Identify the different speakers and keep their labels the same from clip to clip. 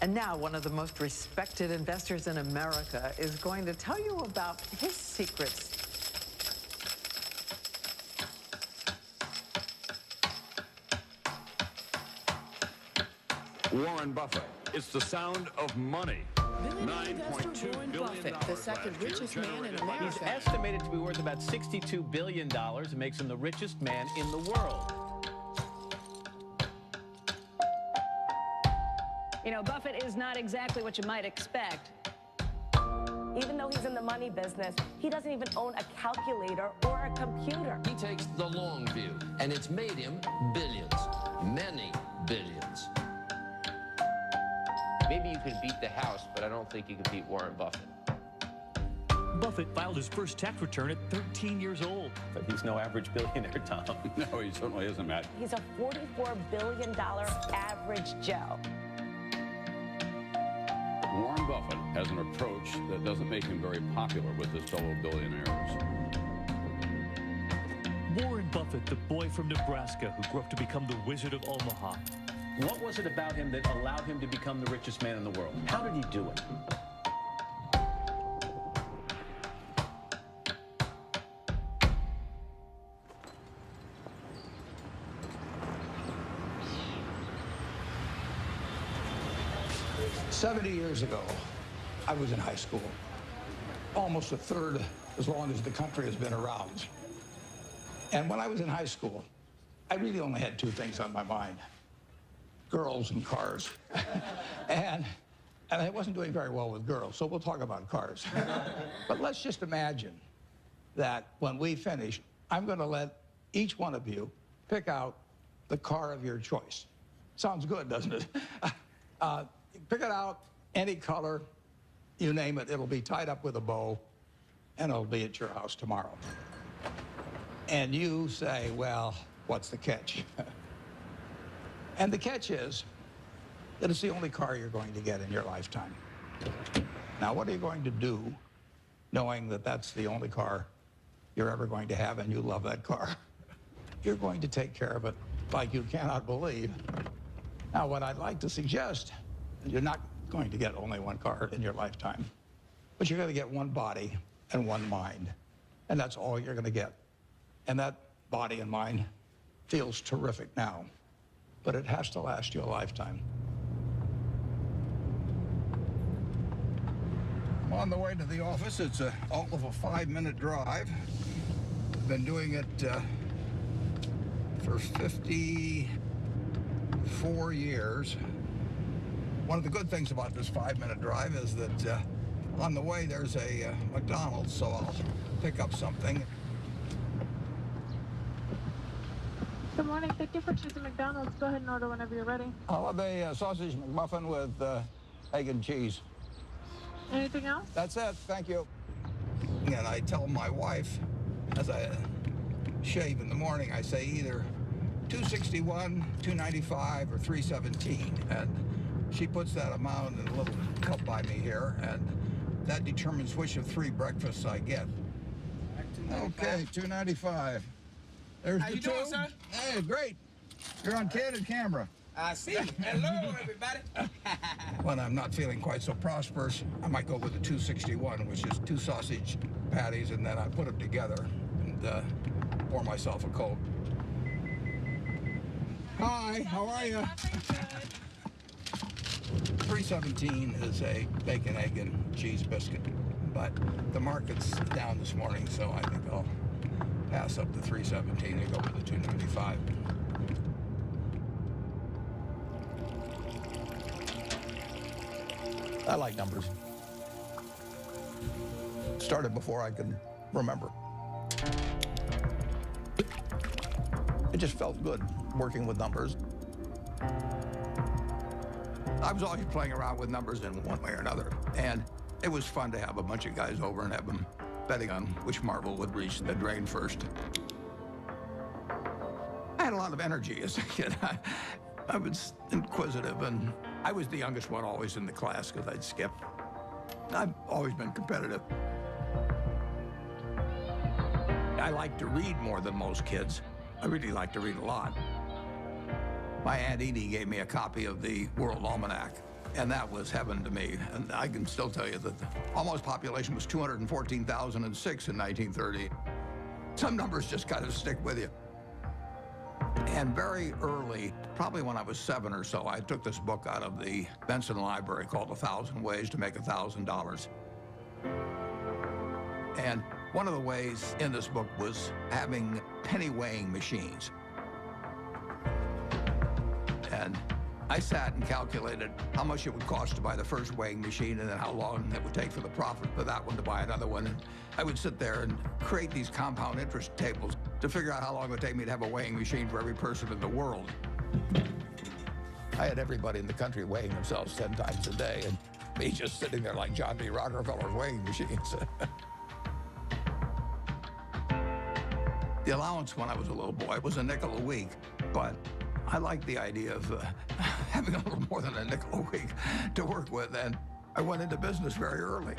Speaker 1: And now one of the most respected investors in America is going to tell you about his secrets.
Speaker 2: Warren Buffett. It's the sound of money. $9.2
Speaker 3: Warren
Speaker 2: billion.
Speaker 3: Buffett, the second richest man in America.
Speaker 4: He's estimated to be worth about $62 billion. It makes him the richest man in the world.
Speaker 5: You know, Buffett is not exactly what you might expect.
Speaker 6: Even though he's in the money business, he doesn't even own a calculator or a computer.
Speaker 7: He takes the long view, and it's made him billions, many billions.
Speaker 8: Maybe you can beat the House, but I don't think you can beat Warren Buffett.
Speaker 9: Buffett filed his first tax return at 13 years old.
Speaker 4: But he's no average billionaire, Tom.
Speaker 2: No, he certainly isn't, Matt.
Speaker 6: He's a $44 billion average Joe.
Speaker 2: Warren Buffett has an approach that doesn't make him very popular with his fellow billionaires.
Speaker 9: Warren Buffett, the boy from Nebraska who grew up to become the Wizard of Omaha.
Speaker 4: What was it about him that allowed him to become the richest man in the world? How did he do it?
Speaker 10: 70 years ago, I was in high school, almost a third as long as the country has been around. And when I was in high school, I really only had two things on my mind: girls and cars. and I wasn't doing very well with girls, so we'll talk about cars. But let's just imagine that when we finish, I'm going to let each one of you pick out the car of your choice. Sounds good, doesn't it? Pick it out, any color, you name it. It'll be tied up with a bow, and it'll be at your house tomorrow. And you say, well, what's the catch? And the catch is that it's the only car you're going to get in your lifetime. Now, what are you going to do knowing that that's the only car you're ever going to have and you love that car? You're going to take care of it like you cannot believe. Now, what I'd like to suggest, you're not going to get only one car in your lifetime, but you're going to get one body and one mind, and that's all you're going to get. And that body and mind feels terrific now, but it has to last you a lifetime. I'm on the way to the office. It's all of a 5-minute drive. I've been doing it for 54 years. One of the good things about this 5-minute drive is that on the way there's a McDonald's, so I'll pick up something.
Speaker 11: Good morning. Thank you for choosing McDonald's. Go ahead and order whenever you're ready.
Speaker 10: I'll have a sausage McMuffin with egg and cheese.
Speaker 11: Anything else?
Speaker 10: That's it. Thank you. And I tell my wife, as I shave in the morning, I say either 261, 295, or 317. And she puts that amount in a little cup by me here, and that determines which of 3 breakfasts I get. Okay, 295. There's
Speaker 12: How
Speaker 10: the
Speaker 12: you
Speaker 10: two.
Speaker 12: doing, sir?
Speaker 10: Hey, great. You're on candid camera.
Speaker 12: I see. Hello, everybody.
Speaker 10: When I'm not feeling quite so prosperous, I might go with the 261, which is 2 sausage patties, and then I put them together and pour myself a Coke. Hi, how are you? 317 is a bacon, egg, and cheese biscuit, but the market's down this morning, so I think I'll pass up the 317 and go with the 295. I like numbers. Started before I can remember. It just felt good working with numbers. I was always playing around with numbers in one way or another, and it was fun to have a bunch of guys over and have them betting on which marble would reach the drain first. I had a lot of energy as a kid. I was inquisitive, and I was the youngest one always in the class because I'd skip. I've always been competitive. I like to read more than most kids. I really like to read a lot. My Aunt Edie gave me a copy of the World Almanac And that was heaven to me. And I can still tell you that the almost population was 214,006 in 1930. Some numbers just kind of stick with you. And very early, probably when I was 7 or so, I took this book out of the Benson Library called 1,000 Ways to Make $1,000. And one of the ways in this book was having penny weighing machines. And I sat and calculated how much it would cost to buy the first weighing machine and then how long it would take for the profit for that one to buy another one. And I would sit there and create these compound interest tables to figure out how long it would take me to have a weighing machine for every person in the world. I had everybody in the country weighing themselves 10 times a day, and me just sitting there like John D. Rockefeller's weighing machines. The allowance when I was a little boy was a nickel a week, but I liked the idea of having a little more than a nickel a week to work with, and I went into business very early.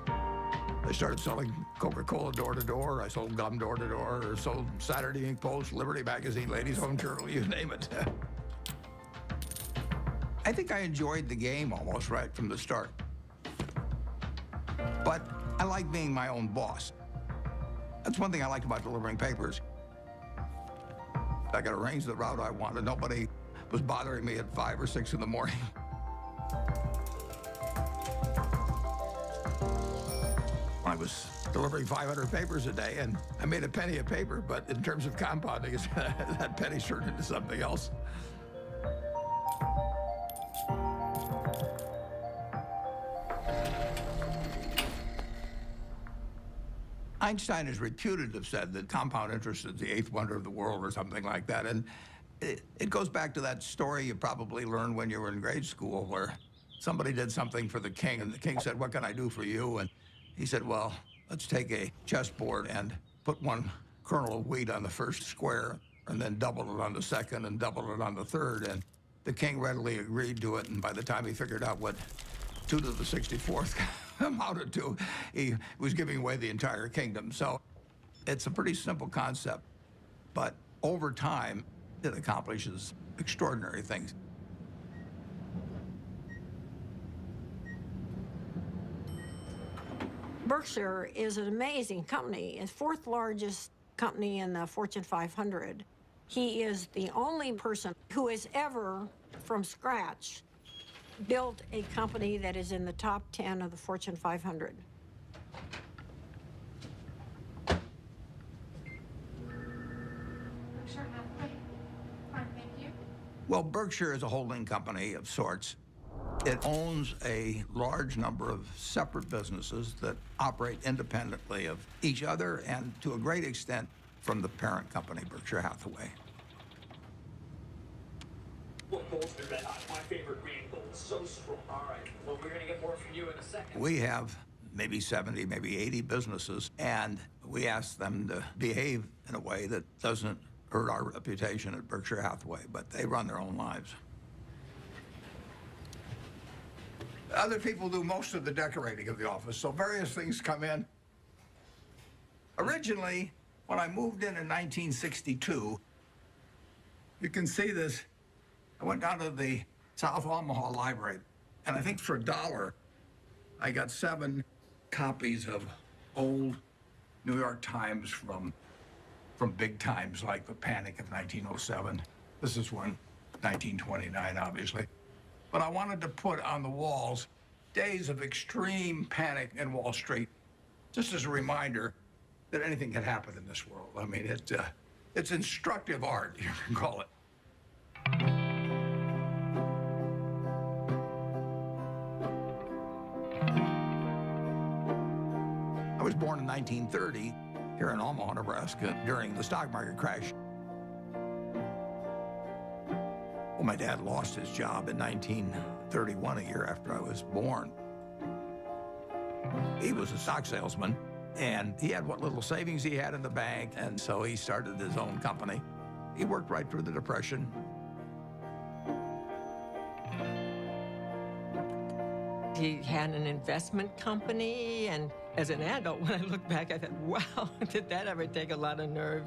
Speaker 10: I started selling Coca-Cola door-to-door, I sold gum door-to-door, or sold Saturday Evening Post, Liberty Magazine, Ladies' Home Journal, you name it. I think I enjoyed the game almost right from the start. But I like being my own boss. That's one thing I liked about delivering papers. I could arrange the route I wanted. Nobody was bothering me at 5 or 6 in the morning. I was delivering 500 papers a day, and I made a penny a paper, but in terms of compounding, that penny turned into something else. Einstein is reputed to have said that compound interest is the 8th wonder of the world or something like that. And it goes back to that story you probably learned when you were in grade school where somebody did something for the king and the king said, "What can I do for you?" And he said, "Well, let's take a chessboard and put 1 kernel of wheat on the first square and then double it on the second and double it on the third." And the king readily agreed to it. And by the time he figured out what 2 to the 64th amounted to, he was giving away the entire kingdom. So it's a pretty simple concept, but over time, it accomplishes extraordinary things.
Speaker 13: Berkshire is an amazing company. It's 4th largest company in the Fortune 500. He is the only person who has ever, from scratch, built a company that is in the top 10 of the Fortune 500.
Speaker 10: Well, Berkshire is a holding company of sorts. It owns a large number of separate businesses that operate independently of each other and, to a great extent, from the parent company, Berkshire Hathaway.
Speaker 14: What gold's been red hot? My favorite green gold. So strong. All right. Well, we're going to get more from you in a second.
Speaker 10: We have maybe 70, maybe 80 businesses, and we ask them to behave in a way that doesn't hurt our reputation at Berkshire Hathaway, but they run their own lives. Other people do most of the decorating of the office, so various things come in. Originally, when I moved in 1962, you can see this. I went down to the South Omaha Library, and I think for $1, I got 7 copies of old New York Times from big times like the Panic of 1907. This is one, 1929, obviously. But I wanted to put on the walls days of extreme panic in Wall Street, just as a reminder that anything can happen in this world. I mean, it's instructive art, you can call it. I was born in 1930 here in Omaha, Nebraska, during the stock market crash. Well, my dad lost his job in 1931, a year after I was born. He was a stock salesman, and he had what little savings he had in the bank, and so he started his own company. He worked right through the Depression.
Speaker 15: He had an investment company, and as an adult, when I look back, I thought, wow, did that ever take a lot of nerve?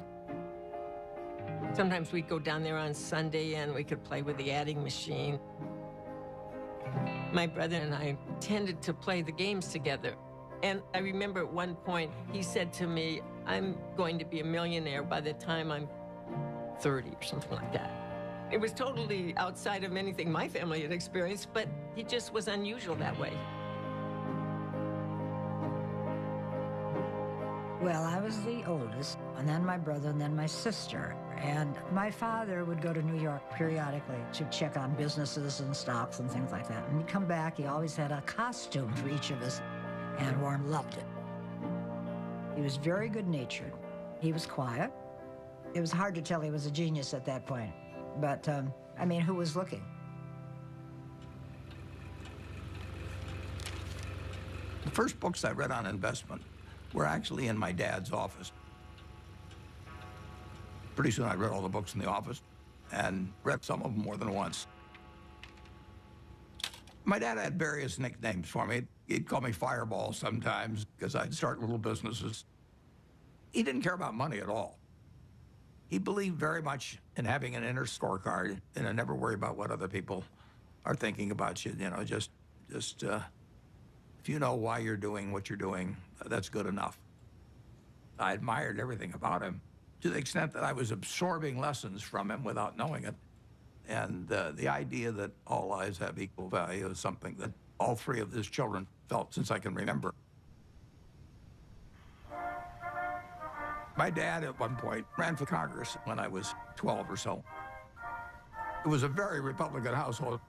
Speaker 15: Sometimes we'd go down there on Sunday and we could play with the adding machine. My brother and I tended to play the games together. And I remember at one point, he said to me, I'm going to be a millionaire by the time I'm 30 or something like that. It was totally outside of anything my family had experienced, but he just was unusual that way.
Speaker 16: Well, I was the oldest, and then my brother, and then my sister. And my father would go to New York periodically to check on businesses and stocks and things like that. And he'd come back, he always had a costume for each of us, and Warren loved it. He was very good-natured. He was quiet. It was hard to tell he was a genius at that point. But, I mean, who was looking?
Speaker 10: The first books I read on investment were actually in my dad's office. Pretty soon I read all the books in the office and read some of them more than once. My dad had various nicknames for me. He'd call me Fireball sometimes because I'd start little businesses. He didn't care about money at all. He believed very much in having an inner scorecard and never worry about what other people are thinking about you. You know, just if you know why you're doing what you're doing, that's good enough. I admired everything about him to the extent that I was absorbing lessons from him without knowing it. And the idea that all lives have equal value is something that all three of his children felt since I can remember. My dad, at one point, ran for Congress when I was 12 or so. It was a very Republican household.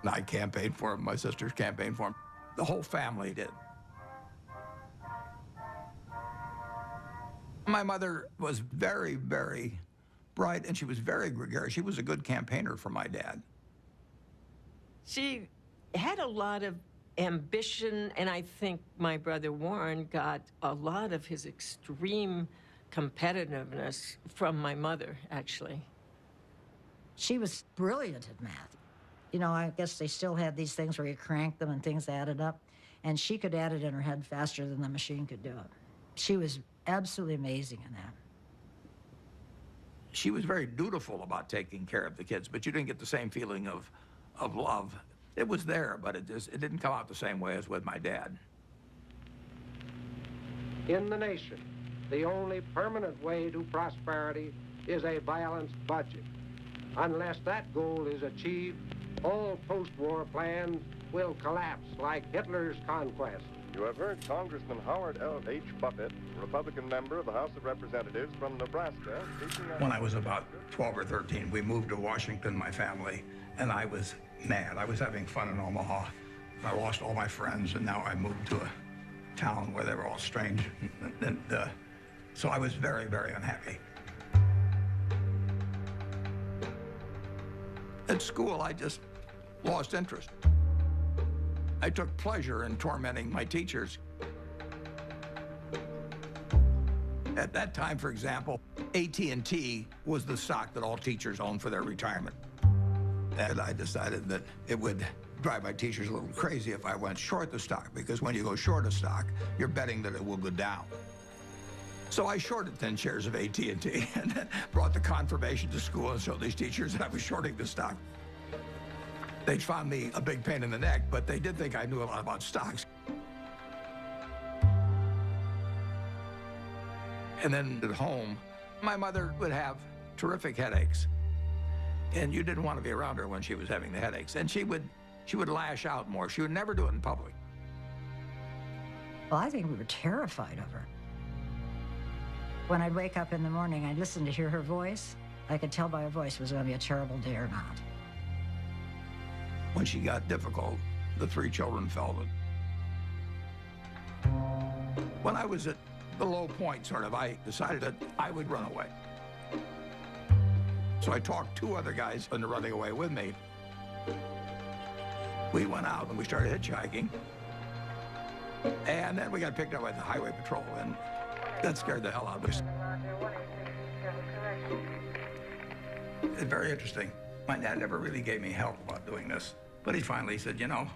Speaker 10: I campaigned for him, my sisters campaigned for him. The whole family did. My mother was very, very bright, and she was very gregarious. She was a good campaigner for my dad.
Speaker 15: She had a lot of ambition, and I think my brother Warren got a lot of his extreme competitiveness from my mother, actually.
Speaker 16: She was brilliant at math. You know, I guess they still had these things where you cranked them and things added up, and she could add it in her head faster than the machine could do it. She was absolutely amazing in that.
Speaker 10: She was very dutiful about taking care of the kids, but you didn't get the same feeling of love. It was there, but it didn't come out the same way as with my dad.
Speaker 17: In the nation, the only permanent way to prosperity is a balanced budget. Unless that goal is achieved, all post-war plans will collapse like Hitler's conquest.
Speaker 18: You have heard Congressman Howard L. H. Buffett, Republican member of the House of Representatives from Nebraska, speaking on...
Speaker 10: When I was about 12 or 13, we moved to Washington, my family, and I was mad. I was having fun in Omaha. I lost all my friends, and now I moved to a town where they were all strange. So I was very, very unhappy. At school, I just lost interest. I took pleasure in tormenting my teachers. At that time, for example, AT&T was the stock that all teachers owned for their retirement. And I decided that it would drive my teachers a little crazy if I went short the stock, because when you go short a stock, you're betting that it will go down. So I shorted 10 shares of AT&T and then brought the confirmation to school and showed these teachers that I was shorting the stock. They found me a big pain in the neck, but they did think I knew a lot about stocks. And then at home, my mother would have terrific headaches. And you didn't want to be around her when she was having the headaches. And she would lash out more. She would never do it in public.
Speaker 16: Well, I think we were terrified of her. When I'd wake up in the morning, I'd listen to hear her voice. I could tell by her voice it was going to be a terrible day or not.
Speaker 10: When she got difficult, the three children felt it. When I was at the low point, sort of, I decided that I would run away. So I talked two other guys into running away with me. We went out and we started hitchhiking. And then we got picked up by the highway patrol, and that scared the hell out of us. It's very interesting. My dad never really gave me help about doing this. But he finally said, you know,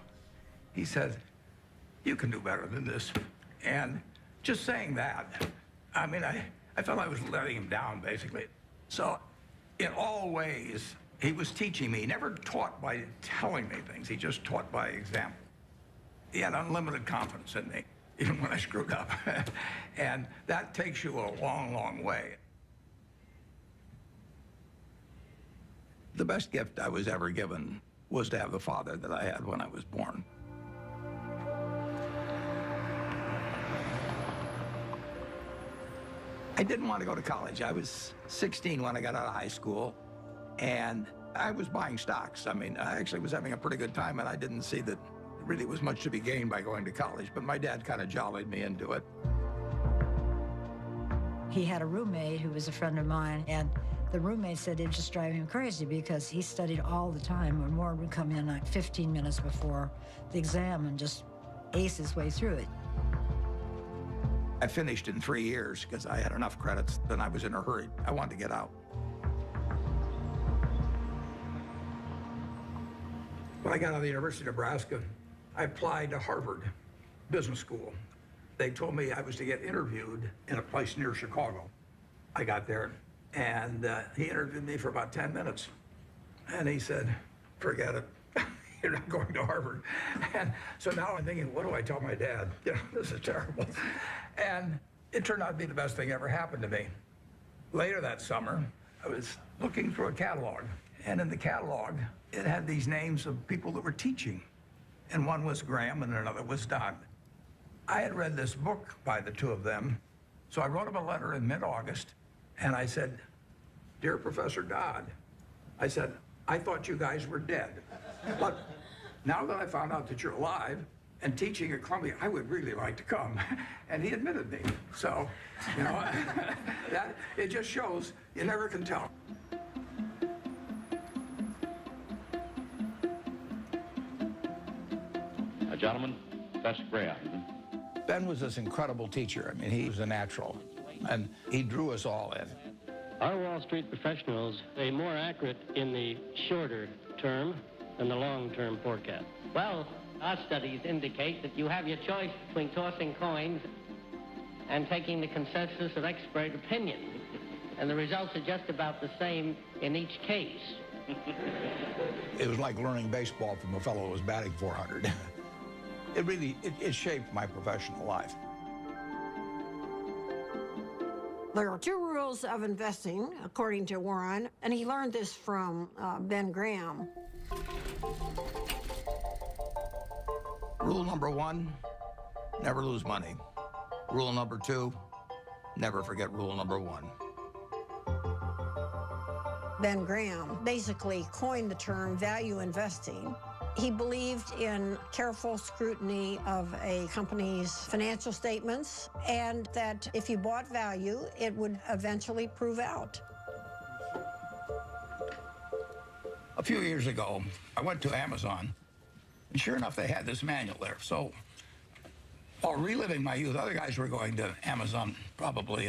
Speaker 10: he said, you can do better than this. And just saying that, I mean, I felt I was letting him down, basically. So in all ways, He was teaching me. He never taught by telling me things. He just taught by example. He had unlimited confidence in me, even when I screwed up. And that takes you a long, long way. The best gift I was ever given was to have the father that I had when I was born. I didn't want to go to college. I was 16 when I got out of high school, and I was buying stocks. I mean, I actually was having a pretty good time, and I didn't see that there really was much to be gained by going to college, but my dad kind of jollied me into it.
Speaker 16: He had a roommate who was a friend of mine, and the roommate said it'd just drive him crazy because he studied all the time, and Warren would come in like 15 minutes before the exam and just ace his way through it.
Speaker 10: I finished in 3 years because I had enough credits, and I was in a hurry. I wanted to get out. When I got out of the University of Nebraska, I applied to Harvard Business School. They told me I was to get interviewed in a place near Chicago. I got there, and he interviewed me for about 10 minutes. And he said, forget it. You're not going to Harvard. And so now I'm thinking, what do I tell my dad? You know, this is terrible. And it turned out to be the best thing ever happened to me. Later that summer, I was looking through a catalog. And in the catalog, it had these names of people that were teaching. And one was Graham and another was Dodd. I had read this book by the two of them. So I wrote him a letter in mid-August. And I said, Dear Professor Dodd, I said, I thought you guys were dead. But now that I found out that you're alive and teaching at Columbia, I would really like to come. And he admitted me. So, you know, that it just shows you never can tell.
Speaker 2: Gentlemen, that's Graham.
Speaker 10: Ben was this incredible teacher. I mean, he was a natural, and he drew us all in.
Speaker 19: Are Wall Street professionals more accurate in the shorter term than the long-term forecast?
Speaker 20: Well, our studies indicate that you have your choice between tossing coins and taking the consensus of expert opinion. And the results are just about the same in each case.
Speaker 10: It was like learning baseball from a fellow who was batting 400. It shaped my professional life.
Speaker 13: There are two rules of investing, according to Warren, and he learned this from Ben Graham.
Speaker 10: Rule number 1, never lose money. Rule number 2, never forget rule number 1.
Speaker 13: Ben Graham basically coined the term value investing. He believed in careful scrutiny of a company's financial statements, and that if you bought value, it would eventually prove out.
Speaker 10: A few years ago, I went to Amazon, and sure enough, they had this manual there. So, while reliving my youth, other guys were going to Amazon probably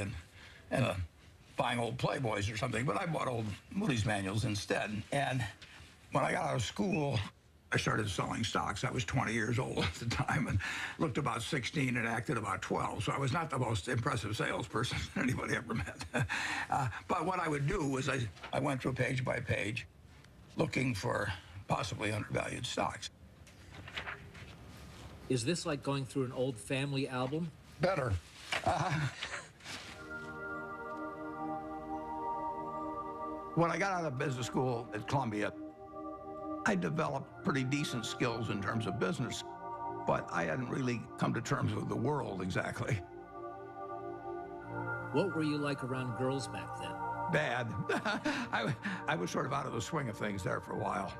Speaker 10: and buying old Playboys or something, but I bought old Moody's manuals instead. And when I got out of school, I started selling stocks. I was 20 years old at the time and looked about 16 and acted about 12. So I was not the most impressive salesperson anybody ever met. But what I would do was I went through page by page looking for possibly undervalued stocks.
Speaker 21: Is this like going through an old family album?
Speaker 10: Better. When I got out of business school at Columbia, I developed pretty decent skills in terms of business, but I hadn't really come to terms with the world exactly.
Speaker 21: What were you like around girls back then?
Speaker 10: Bad. I was sort of out of the swing of things there for a while.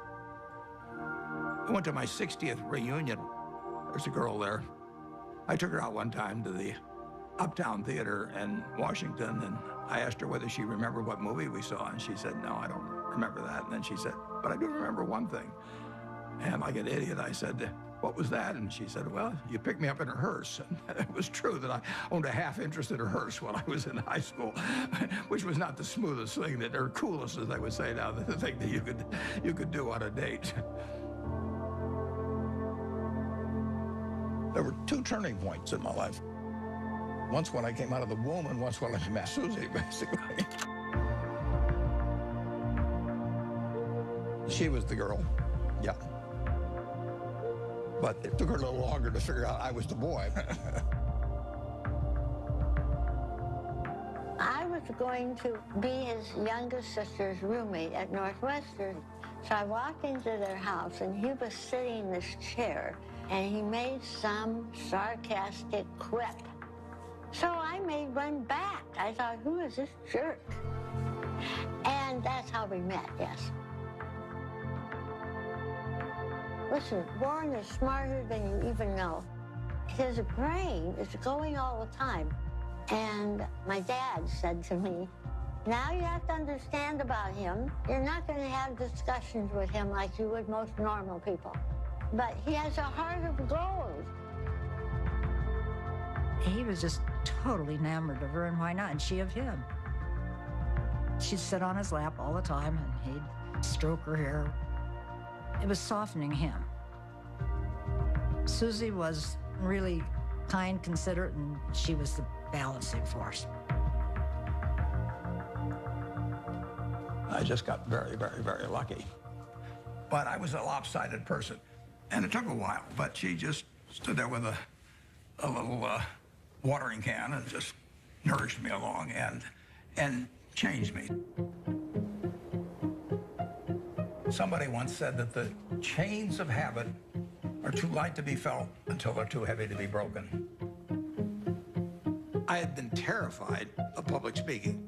Speaker 10: I went to my 60th reunion. There's a girl there. I took her out one time to the Uptown Theater in Washington, and I asked her whether she remembered what movie we saw, and she said, no, I don't remember that. And then she said, but I do remember one thing. And like an idiot, I said, what was that? And she said, well, you picked me up in a hearse. And it was true that I owned a half interest in a hearse when I was in high school, which was not the smoothest thing, or coolest, as I would say now, the thing that you could do on a date. There were two turning points in my life. Once when I came out of the womb, and once when I met Susie, basically. She was the girl, yeah. But it took her a little longer to figure out I was the boy.
Speaker 1: I was going to be his youngest sister's roommate at Northwestern. So I walked into their house, and he was sitting in this chair, and he made some sarcastic quip. So I made one back. I thought, who is this jerk? And that's how we met, yes. Listen, Warren is smarter than you even know. His brain is going all the time. And my dad said to me, now you have to understand about him. You're not going to have discussions with him like you would most normal people. But he has a heart of gold.
Speaker 16: He was just totally enamored of her, and why not? And she of him. She'd sit on his lap all the time, and he'd stroke her hair. It was softening him. Susie was really kind, considerate, and she was the balancing force.
Speaker 10: I just got very, very, very lucky. But I was a lopsided person, and it took a while, but she just stood there with a little watering can and just nourished me along and changed me. Somebody once said that the chains of habit are too light to be felt until they're too heavy to be broken. I had been terrified of public speaking.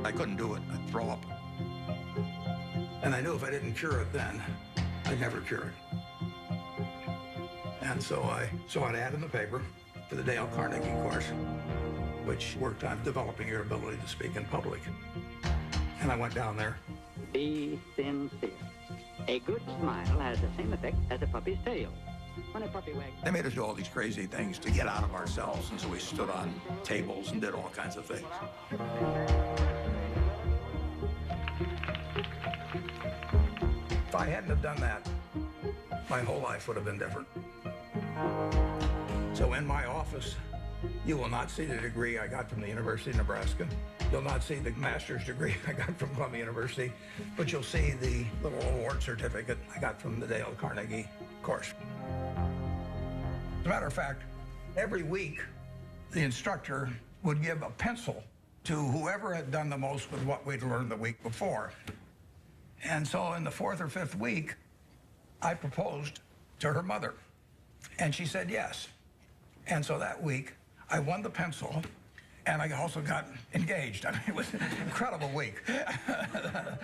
Speaker 10: I couldn't do it. I'd throw up. And I knew if I didn't cure it then, I'd never cure it. And so I saw an ad in the paper for the Dale Carnegie course, which worked on developing your ability to speak in public. And I went down there.
Speaker 22: Be sincere. A good smile has the same effect as a puppy's tail. When a puppy wags...
Speaker 10: They made us do all these crazy things to get out of ourselves, and so we stood on tables and did all kinds of things. If I hadn't have done that, my whole life would have been different. So in my office, you will not see the degree I got from the University of Nebraska. You'll not see the master's degree I got from Columbia University, but you'll see the little award certificate I got from the Dale Carnegie course. As a matter of fact, every week, the instructor would give a pencil to whoever had done the most with what we'd learned the week before. And so in the fourth or fifth week, I proposed to her mother, and she said yes. And so that week, I won the pencil, and I also got engaged. I mean, it was an incredible week. The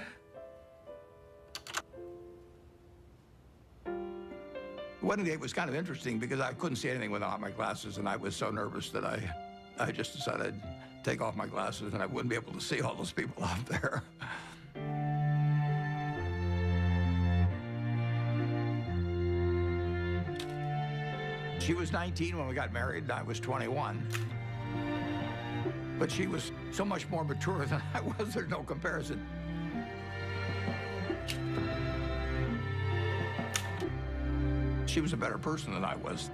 Speaker 10: wedding date was kind of interesting because I couldn't see anything without my glasses, and I was so nervous that I just decided I'd take off my glasses and I wouldn't be able to see all those people out there. She was 19 when we got married, and I was 21. But she was so much more mature than I was, there's no comparison. She was a better person than I was.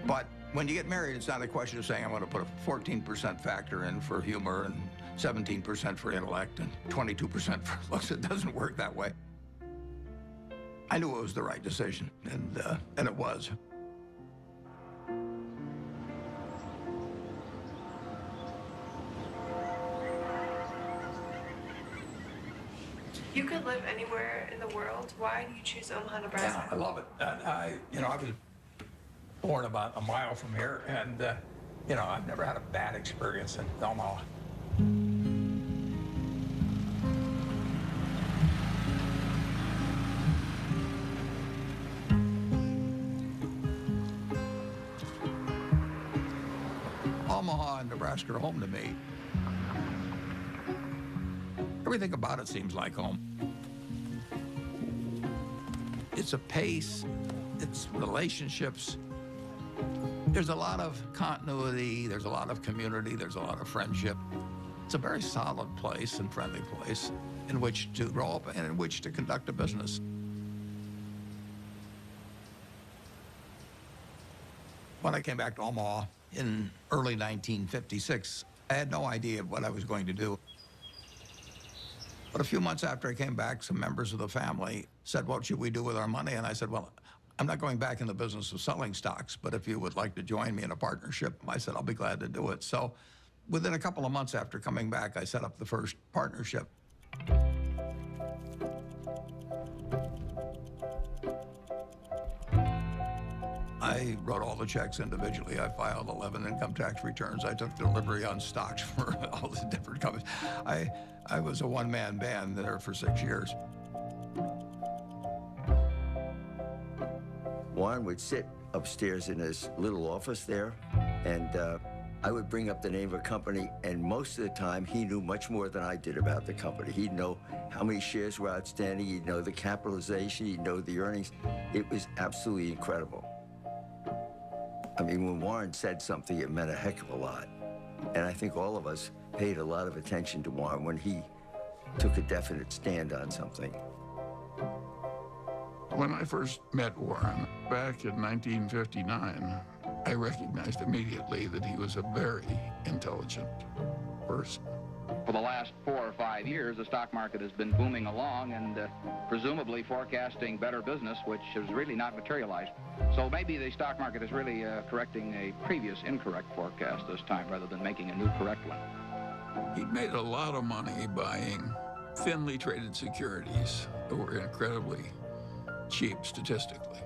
Speaker 10: But when you get married, it's not a question of saying I'm going to put a 14% factor in for humor and 17% for intellect and 22% for looks. It doesn't work that way. I knew it was the right decision, and it was.
Speaker 11: You could live anywhere in the world. Why do you choose Omaha, Nebraska?
Speaker 10: Yeah, I love it. I was born about a mile from here, and I've never had a bad experience in Omaha. Omaha and Nebraska are home to me. Everything about it seems like home. It's a pace, it's relationships. There's a lot of continuity, there's a lot of community, there's a lot of friendship. It's a very solid place and friendly place in which to grow up and in which to conduct a business. When I came back to Omaha in early 1956, I had no idea what I was going to do. But a few months after I came back, some members of the family said, what should we do with our money? And I said, well, I'm not going back in the business of selling stocks, but if you would like to join me in a partnership, I said, I'll be glad to do it. So within a couple of months after coming back, I set up the first partnership. I wrote all the checks individually. I filed 11 income tax returns. I took delivery on stocks for all the different companies. I was a one-man band there for 6 years.
Speaker 3: Warren would sit upstairs in his little office there, and I would bring up the name of a company, and most of the time, he knew much more than I did about the company. He'd know how many shares were outstanding, he'd know the capitalization, he'd know the earnings. It was absolutely incredible. I mean, when Warren said something, it meant a heck of a lot. And I think all of us paid a lot of attention to Warren when he took a definite stand on something.
Speaker 10: When I first met Warren back in 1959, I recognized immediately that he was a very intelligent person.
Speaker 5: For the last 4 or 5 years, the stock market has been booming along and presumably forecasting better business, which has really not materialized. So maybe the stock market is really correcting a previous incorrect forecast this time rather than making a new correct one.
Speaker 10: He made a lot of money buying thinly traded securities that were incredibly cheap statistically.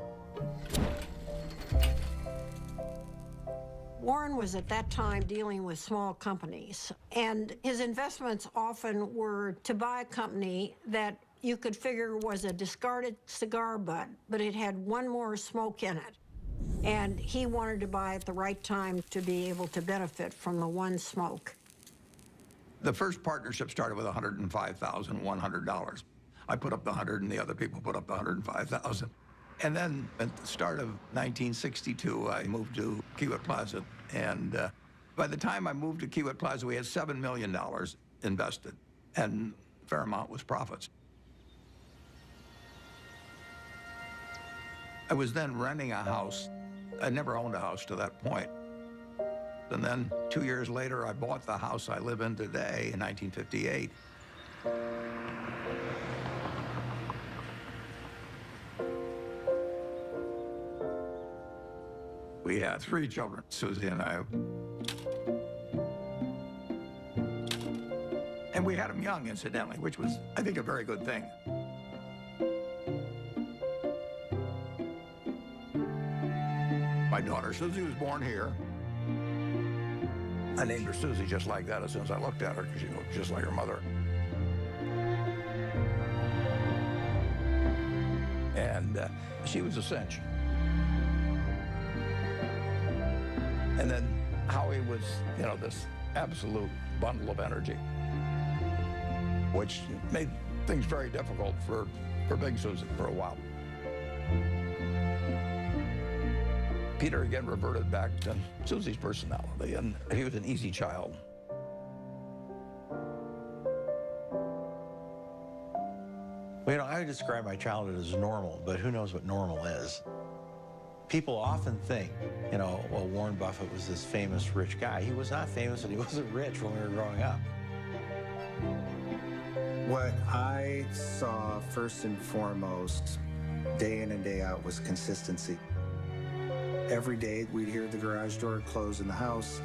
Speaker 13: Warren was at that time dealing with small companies, and his investments often were to buy a company that you could figure was a discarded cigar butt, but it had one more smoke in it. And he wanted to buy at the right time to be able to benefit from the one smoke.
Speaker 10: The first partnership started with $105,100. I put up the 100 and the other people put up the 105,000. And then at the start of 1962, I moved to Kiewit Plaza. And by the time I moved to Kiewit Plaza, we had $7 million invested, and a fair amount was profits. I was then renting a house. I never owned a house to that point. And then 2 years later, I bought the house I live in today in 1958. We had 3 children, Susie and I. And we had them young, incidentally, which was, I think, a very good thing. My daughter Susie was born here. I named her Susie just like that as soon as I looked at her, because she looked just like her mother. And she was a cinch. And then Howie was, you know, this absolute bundle of energy, which made things very difficult for Big Susan for a while. Peter again reverted back to Susie's personality, and he was an easy child.
Speaker 23: Well, you know, I would describe my childhood as normal, but who knows what normal is. People often think, you know, well, Warren Buffett was this famous rich guy. He was not famous and he wasn't rich when we were growing up.
Speaker 24: What I saw first and foremost, day in and day out, was consistency. Every day we'd hear the garage door close in the house,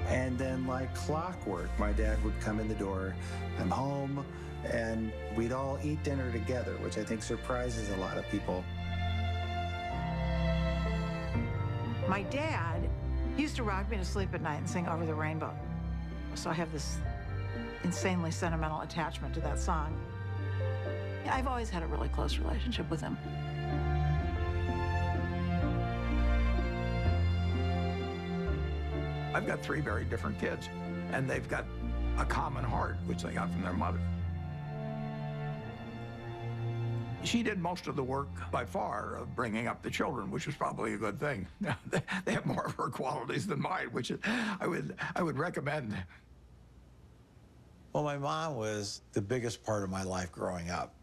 Speaker 24: and then like clockwork, my dad would come in the door, I'm home, and we'd all eat dinner together, which I think surprises a lot of people.
Speaker 25: My dad used to rock me to sleep at night and sing Over the Rainbow. So I have this insanely sentimental attachment to that song. I've always had a really close relationship with him.
Speaker 10: I've got 3 very different kids, and they've got a common heart, which they got from their mother. She did most of the work, by far, of bringing up the children, which was probably a good thing. They have more of her qualities than mine, which I would recommend.
Speaker 23: Well, my mom was the biggest part of my life growing up.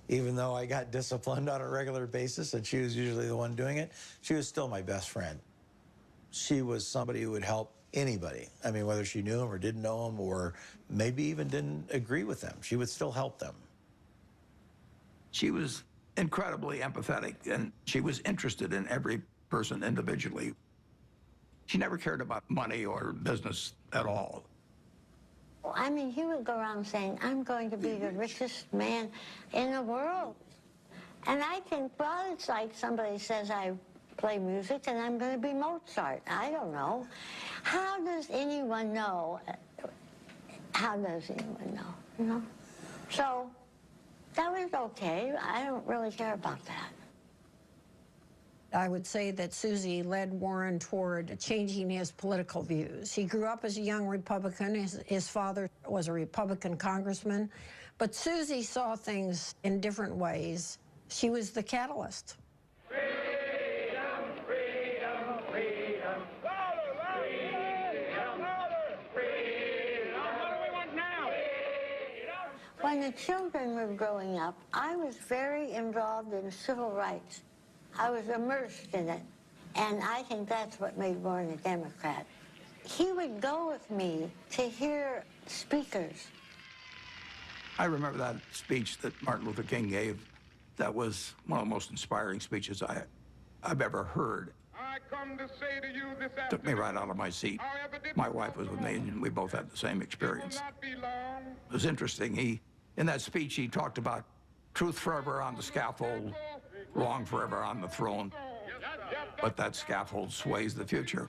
Speaker 23: Even though I got disciplined on a regular basis, and she was usually the one doing it, she was still my best friend. She was somebody who would help anybody. I mean, whether she knew them or didn't know them, or maybe even didn't agree with them, she would still help them.
Speaker 10: She was incredibly empathetic, and she was interested in every person individually. She never cared about money or business at all.
Speaker 1: I mean, he would go around saying, I'm going to be the richest man in the world. And I think, well, it's like somebody says I play music and I'm going to be Mozart. I don't know. How does anyone know? How does anyone know, you know? So that was okay. I don't really care about that.
Speaker 13: I would say that Susie led Warren toward changing his political views. He grew up as a young Republican. His father was a Republican congressman. But Susie saw things in different ways. She was the catalyst.
Speaker 1: When the children were growing up, I was very involved in civil rights. I was immersed in it, and I think that's what made Warren a Democrat. He would go with me to hear speakers.
Speaker 10: I remember that speech that Martin Luther King gave. That was one of the most inspiring speeches I've ever heard.
Speaker 18: I come to say to you this afternoon,
Speaker 10: Took me right out of my seat. My wife was with me, and we both had the same experience. It was interesting. In that speech, he talked about truth forever on the scaffold, wrong forever on the throne, but that scaffold sways the future.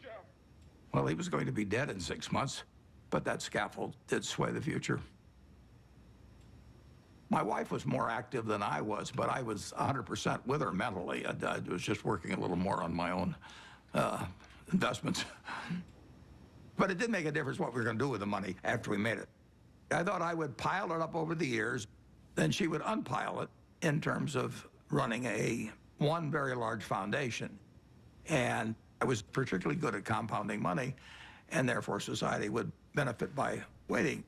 Speaker 10: Well, he was going to be dead in 6 months, but that scaffold did sway the future. My wife was more active than I was, but I was 100% with her mentally. I was just working a little more on my own investments. But it did make a difference what we were going to do with the money after we made it. I thought I would pile it up over the years, then she would unpile it in terms of running one very large foundation. And I was particularly good at compounding money, and therefore society would benefit by waiting.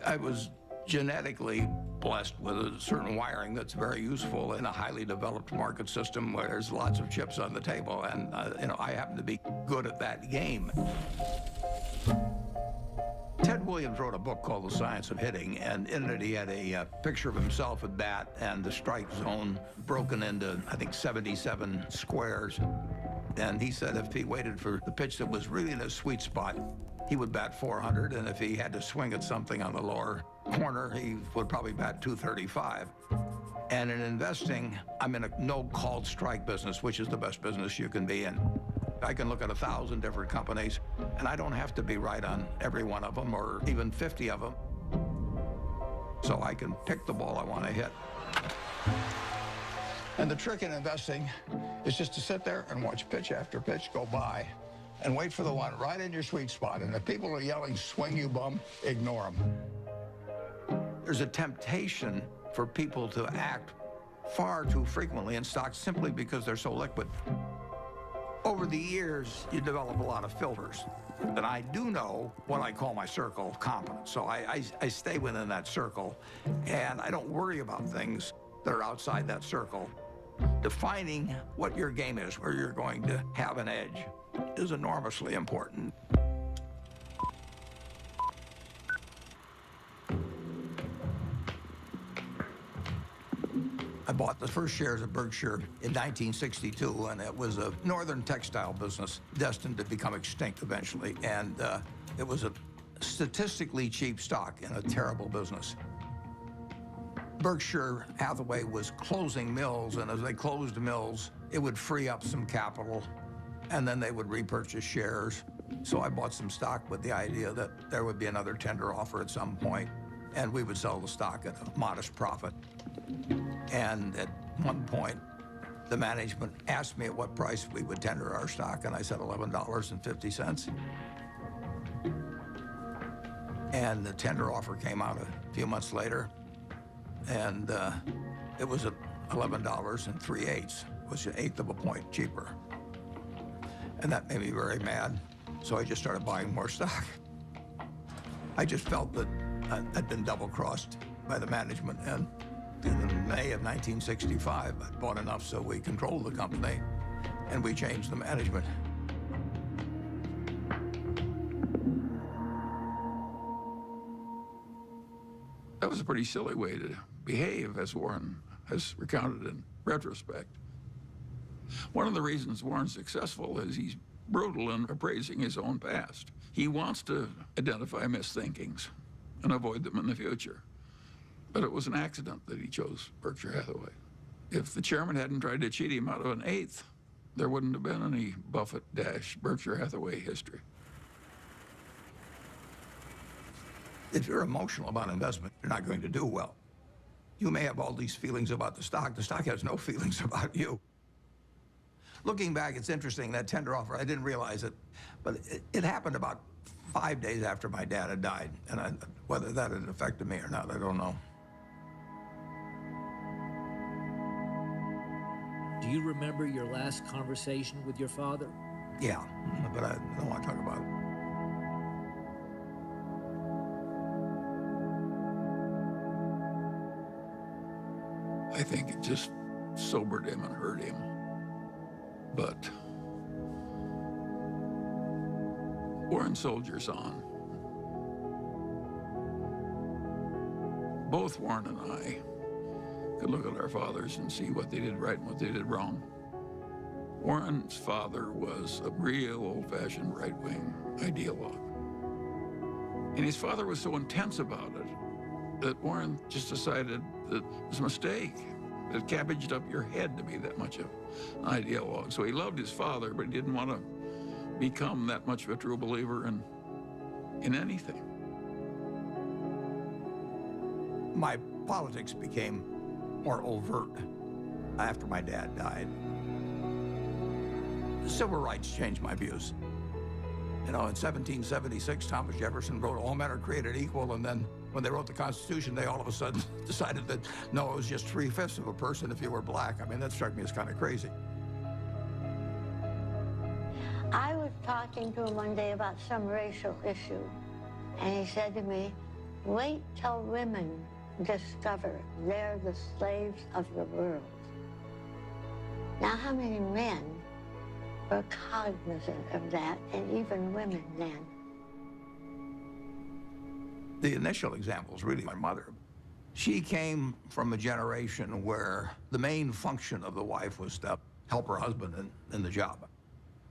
Speaker 10: I was genetically blessed with a certain wiring that's very useful in a highly developed market system where there's lots of chips on the table, and I happen to be good at that game. Ted Williams wrote a book called The Science of Hitting, and in it he had a picture of himself at bat and the strike zone broken into, I think, 77 squares. And he said if he waited for the pitch that was really in a sweet spot, he would bat 400, and if he had to swing at something on the lower corner, he would probably bat 235. And in investing, I'm in a no-called strike business, which is the best business you can be in. I can look at 1,000 different companies, and I don't have to be right on every one of them, or even 50 of them. So I can pick the ball I want to hit. And the trick in investing is just to sit there and watch pitch after pitch go by and wait for the one right in your sweet spot. And if people are yelling, swing you bum, ignore them. There's a temptation for people to act far too frequently in stocks simply because they're so liquid. Over the years, you develop a lot of filters. And I do know what I call my circle of competence. So I stay within that circle, and I don't worry about things that are outside that circle. Defining what your game is, where you're going to have an edge, is enormously important. I bought the first shares of Berkshire in 1962, and it was a northern textile business destined to become extinct eventually. And it was a statistically cheap stock in a terrible business. Berkshire Hathaway was closing mills, and as they closed mills, it would free up some capital, and then they would repurchase shares. So I bought some stock with the idea that there would be another tender offer at some point, and we would sell the stock at a modest profit. And at one point, the management asked me at what price we would tender our stock, and I said $11.50. And the tender offer came out a few months later, and it was at $11.03, which was 1/8 of a point cheaper. And that made me very mad, so I just started buying more stock. I just felt that I'd been double-crossed by the management, and in May of 1965, I bought enough so we controlled the company. and we changed the management. That was a pretty silly way to behave, as Warren has recounted in retrospect. One of the reasons Warren's successful is he's brutal in appraising his own past. He wants to identify misthinkings and avoid them in the future. But it was an accident that he chose Berkshire Hathaway. If the chairman hadn't tried to cheat him out of an eighth, there wouldn't have been any Buffett-Berkshire Hathaway history. If you're emotional about investment, you're not going to do well. You may have all these feelings about the stock has no feelings about you. Looking back, it's interesting, that tender offer, I didn't realize it, but it happened about 5 days after my dad had died, and whether that had affected me or not, I don't know.
Speaker 21: Do you remember your last conversation with your father?
Speaker 10: Yeah, but I don't want to talk about it. I think it just sobered him and hurt him. But Warren soldiers on. Both Warren and I could look at our fathers and see what they did right and what they did wrong. Warren's father was a real old-fashioned right-wing ideologue. And his father was so intense about it that Warren just decided that it was a mistake. It cabbaged up your head to be that much of an ideologue. So he loved his father, but he didn't want to become that much of a true believer in anything. My politics became more overt after my dad died. Civil rights changed my views. You know, in 1776, Thomas Jefferson wrote, "All men are created equal," and then when they wrote the Constitution, they all of a sudden decided that, no, it was just 3/5 of a person if you were black. I mean, that struck me as kind of crazy.
Speaker 1: I was talking to him one day about some racial issue, and he said to me, "Wait till women discover they're the slaves of the world." Now, how many men were cognizant of that, and even women then?
Speaker 10: The initial example is really my mother. She came from a generation where the main function of the wife was to help her husband in the job.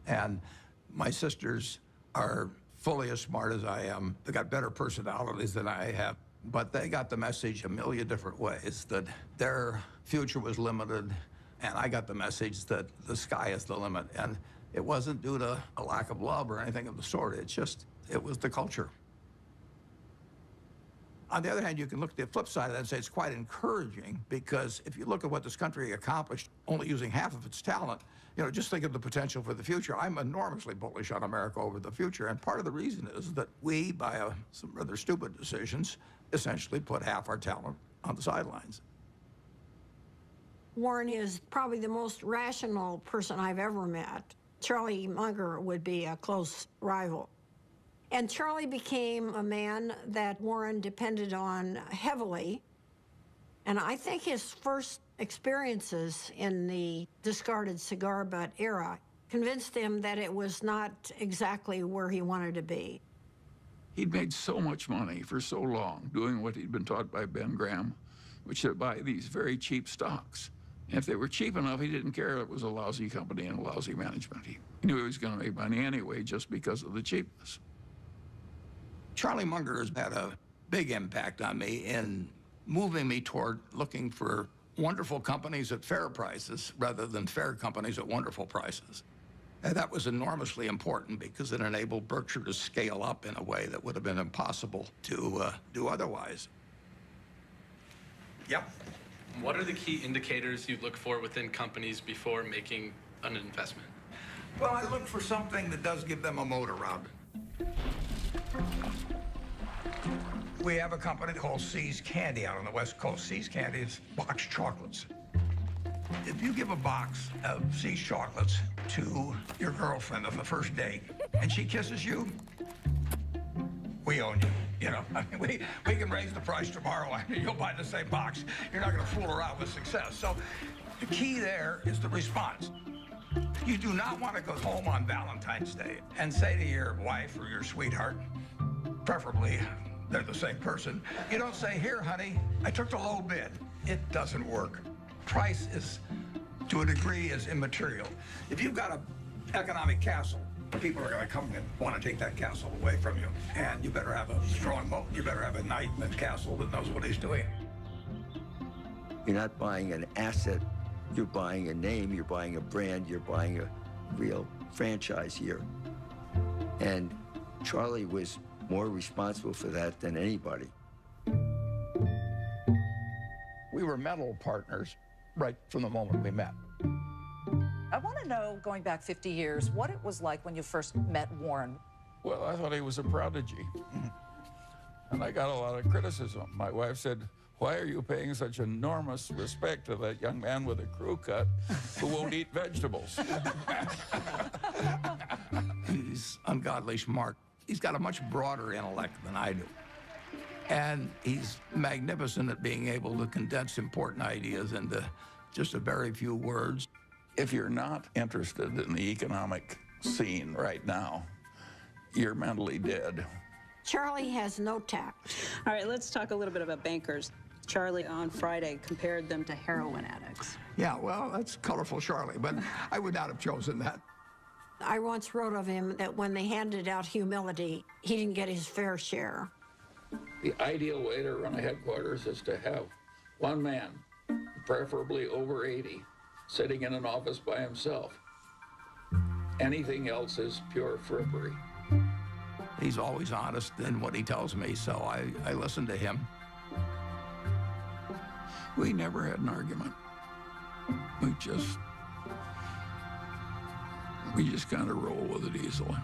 Speaker 10: And my sisters are fully as smart as I am. They got better personalities than I have, but they got the message a million different ways that their future was limited, and I got the message that the sky is the limit. And it wasn't due to a lack of love or anything of the sort. It was the culture. On the other hand, you can look at the flip side of that and say it's quite encouraging, because if you look at what this country accomplished only using half of its talent, you know, just think of the potential for the future. I'm enormously bullish on America over the future, and part of the reason is that we, by some rather stupid decisions, essentially put half our talent on the sidelines.
Speaker 13: Warren is probably the most rational person I've ever met. Charlie Munger would be a close rival. And Charlie became a man that Warren depended on heavily. And I think his first experiences in the discarded cigar butt era convinced him that it was not exactly where he wanted to be.
Speaker 10: He'd made so much money for so long doing what he'd been taught by Ben Graham, which is to buy these very cheap stocks. And if they were cheap enough, he didn't care it was a lousy company and a lousy management. He knew he was going to make money anyway just because of the cheapness. Charlie Munger has had a big impact on me in moving me toward looking for wonderful companies at fair prices rather than fair companies at wonderful prices. And that was enormously important because it enabled Berkshire to scale up in a way that would have been impossible to do otherwise.
Speaker 4: Yep. What are the key indicators you look for within companies before making an investment?
Speaker 10: Well, I look for something that does give them a moat around it. We have a company called See's Candy out on the West Coast. See's Candy is boxed chocolates. If you give a box of See's chocolates to your girlfriend on the first date and she kisses you, we own you. You know, I mean, we can raise the price tomorrow and you'll buy the same box. You're not going to fool around with success. So the key there is the response. You do not want to go home on Valentine's Day and say to your wife or your sweetheart, preferably they're the same person, you don't say, here, honey, I took the low bid. It doesn't work. Price is, to a degree, is immaterial. If you've got an economic castle, people are going to come and want to take that castle away from you. And you better have a strong moat. You better have a knight in the castle that knows what he's doing.
Speaker 3: You're not buying an asset. You're buying a name. You're buying a brand. You're buying a real franchise here. And Charlie was more responsible for that than anybody.
Speaker 10: We were mental partners right from the moment we met.
Speaker 6: I want to know, going back 50 years, what it was like when you first met Warren.
Speaker 7: Well, I thought he was a prodigy. And I got a lot of criticism. My wife said, why are you paying such enormous respect to that young man with a crew cut who won't eat vegetables?
Speaker 10: He's ungodly smart. He's got a much broader intellect than I do. And he's magnificent at being able to condense important ideas into just a very few words.
Speaker 7: If you're not interested in the economic scene right now, you're mentally dead.
Speaker 13: Charlie has no tact.
Speaker 8: All right, let's talk a little bit about bankers. Charlie on Friday compared them to heroin addicts.
Speaker 10: Yeah, well, that's colorful, Charlie, but I would not have chosen that.
Speaker 13: I once wrote of him that when they handed out humility, he didn't get his fair share.
Speaker 7: The ideal way to run a headquarters is to have one man, preferably over 80, sitting in an office by himself. Anything else is pure frippery.
Speaker 10: He's always honest in what he tells me, so I listen to him.
Speaker 7: We never had an argument. We just kind of roll with it easily.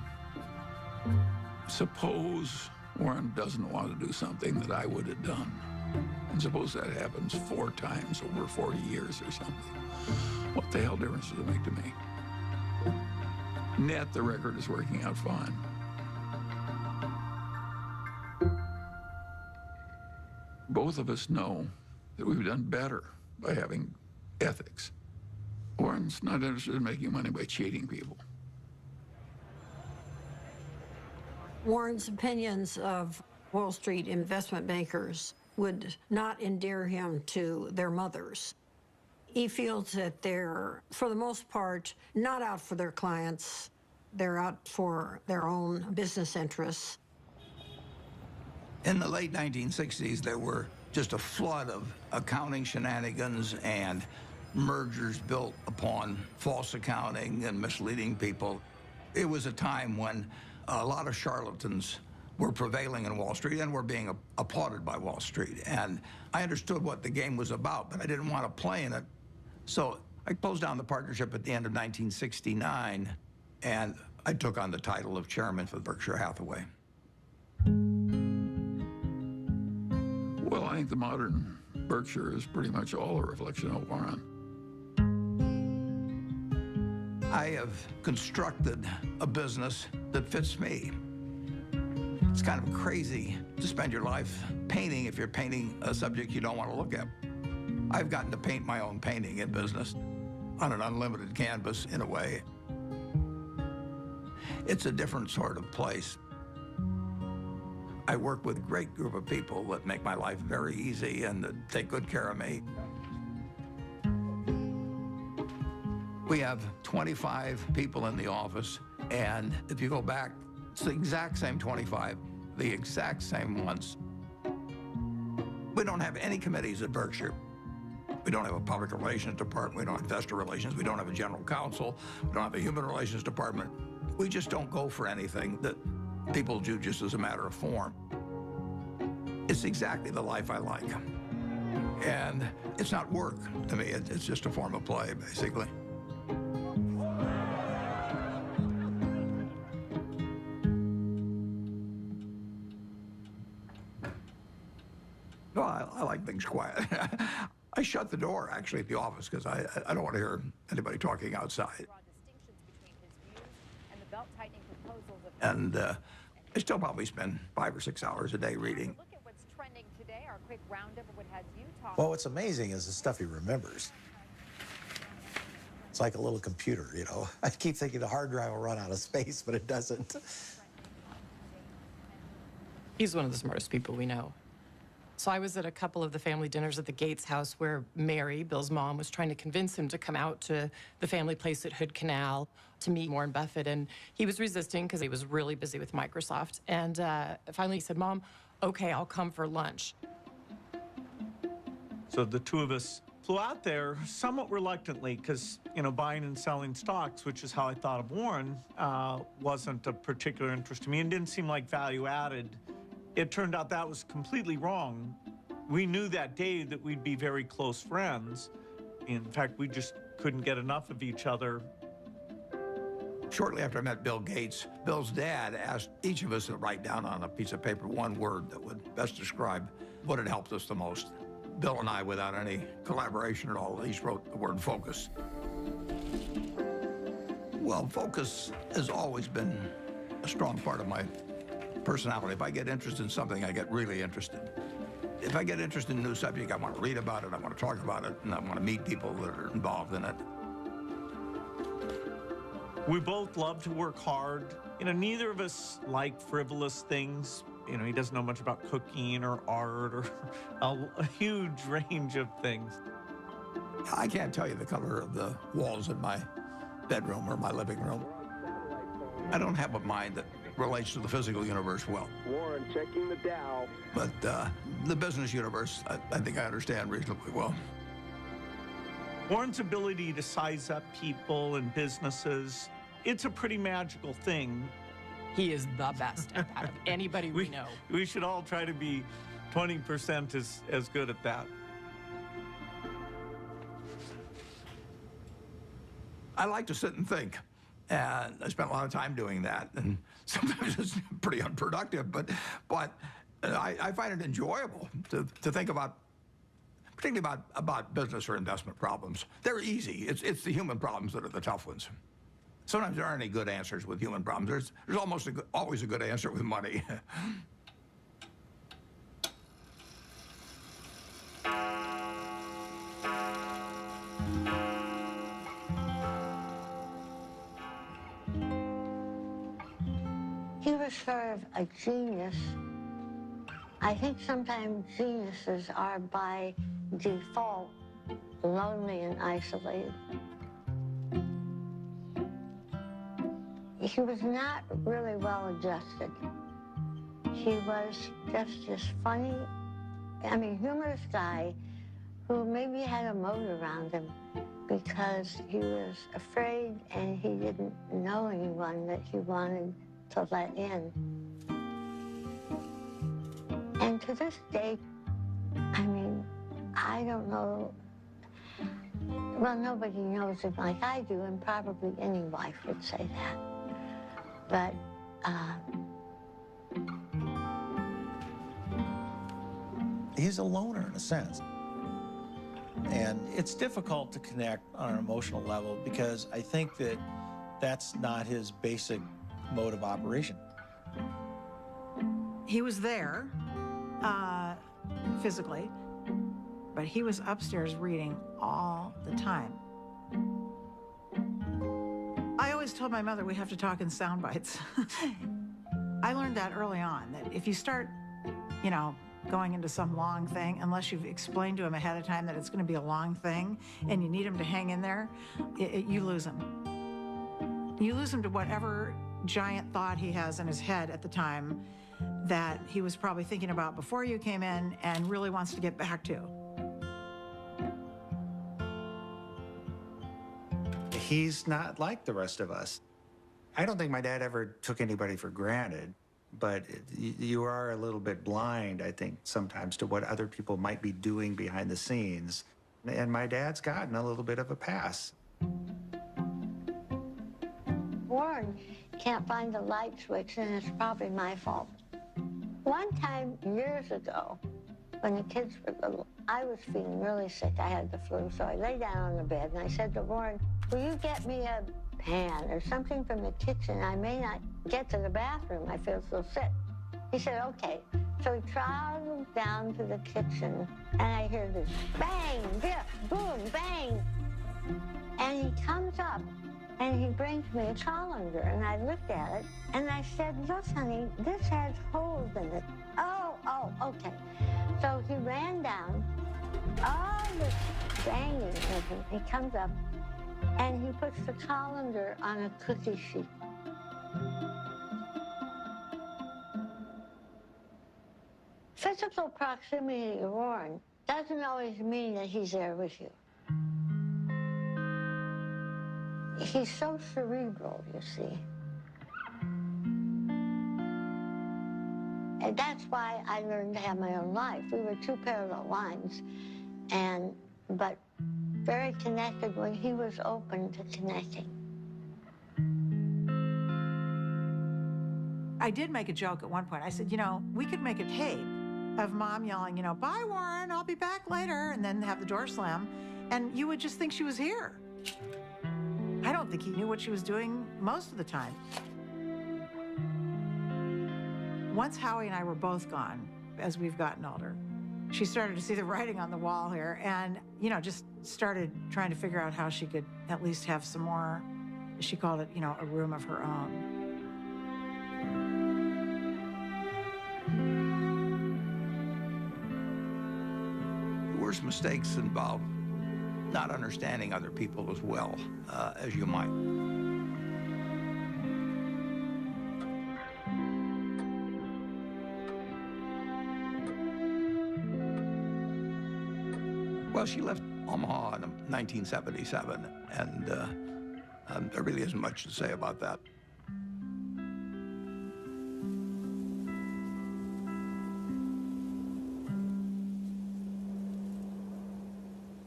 Speaker 7: Suppose Warren doesn't want to do something that I would have done. And suppose that happens 4 times over 40 years or something. What the hell difference does it make to me? Net, the record is working out fine. Both of us know that we've done better by having ethics. Warren's not interested in making money by cheating people.
Speaker 13: Warren's opinions of Wall Street investment bankers would not endear him to their mothers. He feels that they're, for the most part, not out for their clients. They're out for their own business interests.
Speaker 10: In the late 1960s, there were just a flood of accounting shenanigans and mergers built upon false accounting and misleading people. It was a time when a lot of charlatans were prevailing in Wall Street and were being applauded by Wall Street. And I understood what the game was about, but I didn't want to play in it. So I closed down the partnership at the end of 1969, and I took on the title of chairman for Berkshire Hathaway.
Speaker 7: Well, I think the modern Berkshire is pretty much all a reflection of Warren.
Speaker 10: I have constructed a business that fits me. It's kind of crazy to spend your life painting if you're painting a subject you don't want to look at. I've gotten to paint my own painting in business on an unlimited canvas, in a way. It's a different sort of place. I work with a great group of people that make my life very easy and that take good care of me. We have 25 people in the office, and if you go back, it's the exact same 25, the exact same ones. We don't have any committees at Berkshire. We don't have a public relations department. We don't have investor relations. We don't have a general counsel. We don't have a human relations department. We just don't go for anything that people do just as a matter of form. It's exactly the life I like. And it's not work to me. It's just a form of play, basically. Well, I like things quiet. I shut the door, actually, at the office because I don't want to hear anybody talking outside. And I still probably spend 5 or 6 hours a day reading.
Speaker 9: Look at what's trending today. Our quick roundup of what has you talking.
Speaker 23: Well, what's amazing is the stuff he remembers. It's like a little computer, you know. I keep thinking the hard drive will run out of space, but it doesn't.
Speaker 2: He's one of the smartest people we know. So I was at a couple of the family dinners at the Gates house where Mary, Bill's mom, was trying to convince him to come out to the family place at Hood Canal to meet Warren Buffett. And he was resisting because he was really busy with Microsoft. And finally he said, Mom, okay, I'll come for lunch.
Speaker 12: So the two of us flew out there somewhat reluctantly because, you know, buying and selling stocks, which is how I thought of Warren, wasn't a particular interest to me and didn't seem like value added. It turned out that was completely wrong. We knew that day that we'd be very close friends. In fact, we just couldn't get enough of each other.
Speaker 10: Shortly after I met Bill Gates, Bill's dad asked each of us to write down on a piece of paper one word that would best describe what had helped us the most. Bill and I, without any collaboration at all, each wrote the word focus. Well, focus has always been a strong part of my personality. If I get interested in something, I get really interested. If I get interested in a new subject, I want to read about it, I want to talk about it, and I want to meet people that are involved in it.
Speaker 12: We both love to work hard. You know, neither of us like frivolous things. You know, he doesn't know much about cooking or art or a huge range of things.
Speaker 10: I can't tell you the color of the walls in my bedroom or my living room. I don't have a mind that relates to the physical universe well.
Speaker 18: Warren checking the Dow.
Speaker 10: But the business universe, I think I understand reasonably well.
Speaker 12: Warren's ability to size up people and businesses, it's a pretty magical thing.
Speaker 2: He is the best at that of anybody we know.
Speaker 12: We should all try to be 20% as good at that.
Speaker 10: I like to sit and think, and I spent a lot of time doing that, and sometimes it's pretty unproductive, but I find it enjoyable to think about, particularly about business or investment problems. They're easy. It's the human problems that are the tough ones. Sometimes there aren't any good answers with human problems. There's almost always a good answer with money.
Speaker 1: He was sort of a genius. I think sometimes geniuses are by default lonely and isolated. He was not really well adjusted. He was just this funny, humorous guy who maybe had a moat around him because he was afraid and he didn't know anyone that he wanted to let in. And to this day, I don't know, well, nobody knows him like I do, and probably any wife would say that. But
Speaker 23: he's a loner in a sense. And it's difficult to connect on an emotional level because I think that that's not his basic mode of operation.
Speaker 25: He was there physically, but he was upstairs reading all the time. I always told my mother we have to talk in sound bites. I learned that early on, that if you start, going into some long thing, unless you've explained to him ahead of time that it's going to be a long thing and you need him to hang in there, you lose him. You lose him to whatever giant thought he has in his head at the time that he was probably thinking about before you came in and really wants to get back to.
Speaker 24: He's not like the rest of us. I don't think my dad ever took anybody for granted, but you are a little bit blind, I think, sometimes to what other people might be doing behind the scenes. And my dad's gotten a little bit of a pass.
Speaker 1: Warren can't find the light switch, and it's probably my fault. One time, years ago, when the kids were little, I was feeling really sick. I had the flu, so I lay down on the bed, and I said to Warren, will you get me a pan or something from the kitchen? I may not get to the bathroom. I feel so sick. He said, okay. So he trotted down to the kitchen, and I hear this bang, biff, boom, bang. And he comes up, and he brings me a colander, and I looked at it, and I said, look, honey, this has holes in it. Oh, okay. So he ran down, all this banging with him. He comes up, and he puts the colander on a cookie sheet. Physical proximity to Warren doesn't always mean that he's there with you. He's so cerebral, you see. And that's why I learned to have my own life. We were two parallel lines, but very connected when he was open to connecting.
Speaker 25: I did make a joke at one point. I said, you know, we could make a tape of Mom yelling, you know, bye, Warren, I'll be back later, and then have the door slam, and you would just think she was here. I don't think he knew what she was doing most of the time. Once Howie and I were both gone, as we've gotten older, she started to see the writing on the wall here and, you know, just started trying to figure out how she could at least have some more, she called it, you know, a room of her own.
Speaker 10: The worst mistakes involve not understanding other people as well as you might. Well, she left Omaha in 1977, and there really isn't much to say about that.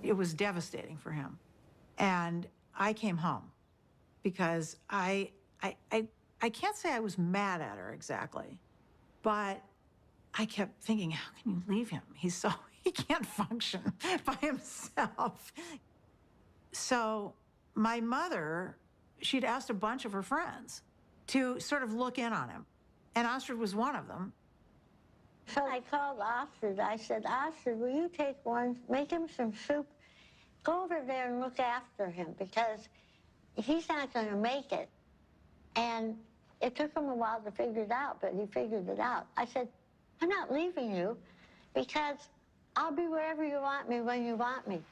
Speaker 25: It was devastating for him. And I came home because I can't say I was mad at her exactly, but I kept thinking, how can you leave him? He can't function by himself. So my mother, she'd asked a bunch of her friends to sort of look in on him. And Astrid was one of them.
Speaker 1: So I called Astrid. I said, Astrid, will you take Warren, make him some soup? Go over there and look after him because he's not going to make it. And it took him a while to figure it out, but he figured it out. I said, I'm not leaving you because I'll be wherever you want me when you want me.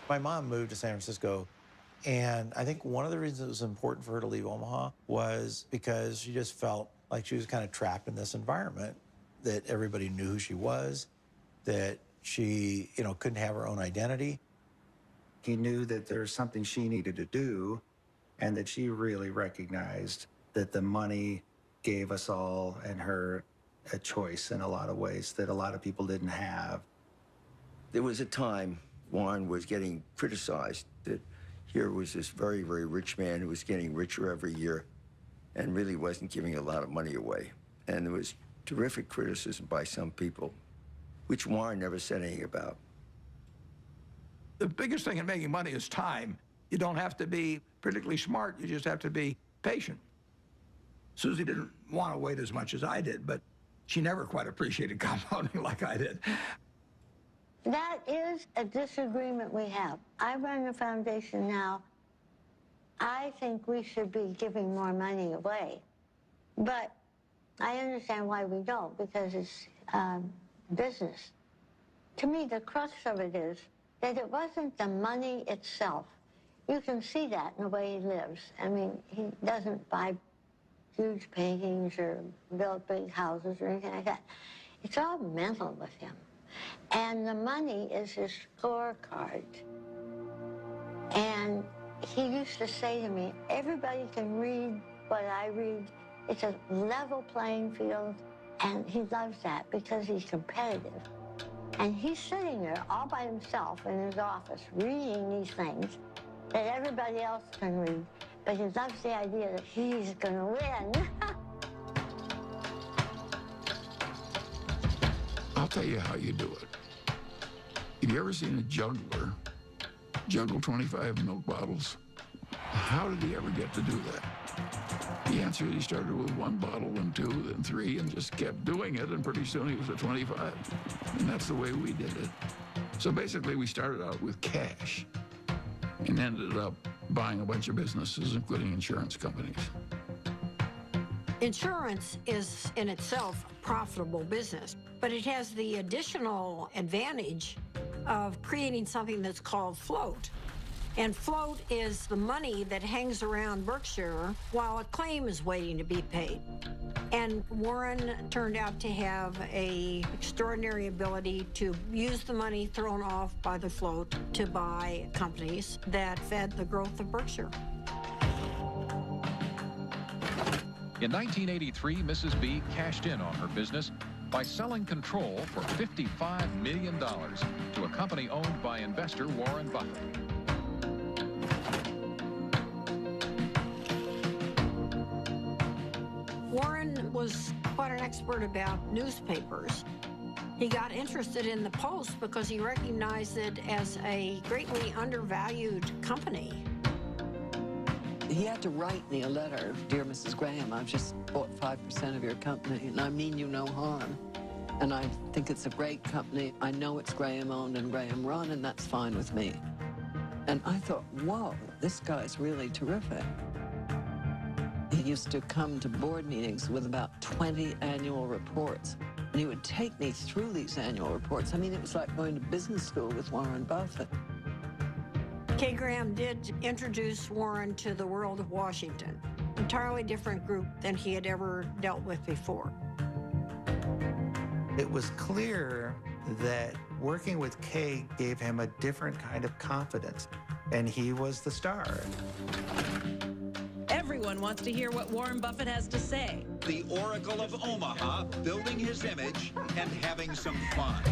Speaker 23: My mom moved to San Francisco, and I think one of the reasons it was important for her to leave Omaha was because she just felt like she was kind of trapped in this environment, that everybody knew who she was, that she, you know, couldn't have her own identity.
Speaker 24: He knew that there was something she needed to do, and that she really recognized that the money gave us all and her a choice in a lot of ways that a lot of people didn't have.
Speaker 3: There was a time Warren was getting criticized that here was this very, very rich man who was getting richer every year and really wasn't giving a lot of money away. And there was terrific criticism by some people, which Warren never said anything about.
Speaker 10: The biggest thing in making money is time. You don't have to be particularly smart, you just have to be patient. Susie didn't want to wait as much as I did, but she never quite appreciated compounding like I did.
Speaker 1: That is a disagreement we have. I run a foundation now. I think we should be giving more money away. But I understand why we don't, because it's business. To me, the crux of it is that it wasn't the money itself. You can see that in the way he lives. I mean, he doesn't buy huge paintings or build big houses or anything like that. It's all mental with him. And the money is his scorecard. And he used to say to me, everybody can read what I read. It's a level playing field. And he loves that because he's competitive. And he's sitting there all by himself in his office reading these things that everybody else can read. But he loves the idea that he's going to win.
Speaker 7: I'll tell you how you do it. Have you ever seen a juggler juggle 25 milk bottles? How did he ever get to do that? The answer is he started with 1 bottle, then 2, then 3, and just kept doing it, and pretty soon he was at 25. And that's the way we did it. So basically, we started out with cash. and ended up buying a bunch of businesses, including insurance companies.
Speaker 13: Insurance is in itself a profitable business, but it has the additional advantage of creating something that's called float. And float is the money that hangs around Berkshire while a claim is waiting to be paid. And Warren turned out to have an extraordinary ability to use the money thrown off by the float to buy companies that fed the growth of Berkshire.
Speaker 14: In 1983, Mrs. B cashed in on her business by selling control for $55 million to a company owned by investor Warren Buffett.
Speaker 13: Warren was quite an expert about newspapers. He got interested in the Post because he recognized it as a greatly undervalued company.
Speaker 15: He had to write me a letter. Dear Mrs. Graham, I've just bought 5% of your company, and I mean you no harm. And I think it's a great company. I know it's Graham owned and Graham run, and that's fine with me. And I thought, whoa, this guy's really terrific. He used to come to board meetings with about 20 annual reports. And he would take me through these annual reports. I mean, it was like going to business school with Warren Buffett.
Speaker 13: Kay Graham did introduce Warren to the world of Washington, entirely different group than he had ever dealt with before.
Speaker 24: It was clear that working with Kay gave him a different kind of confidence, and he was the star.
Speaker 17: Everyone wants to hear what Warren Buffett has to say.
Speaker 19: The Oracle of Omaha, building his image and having some fun.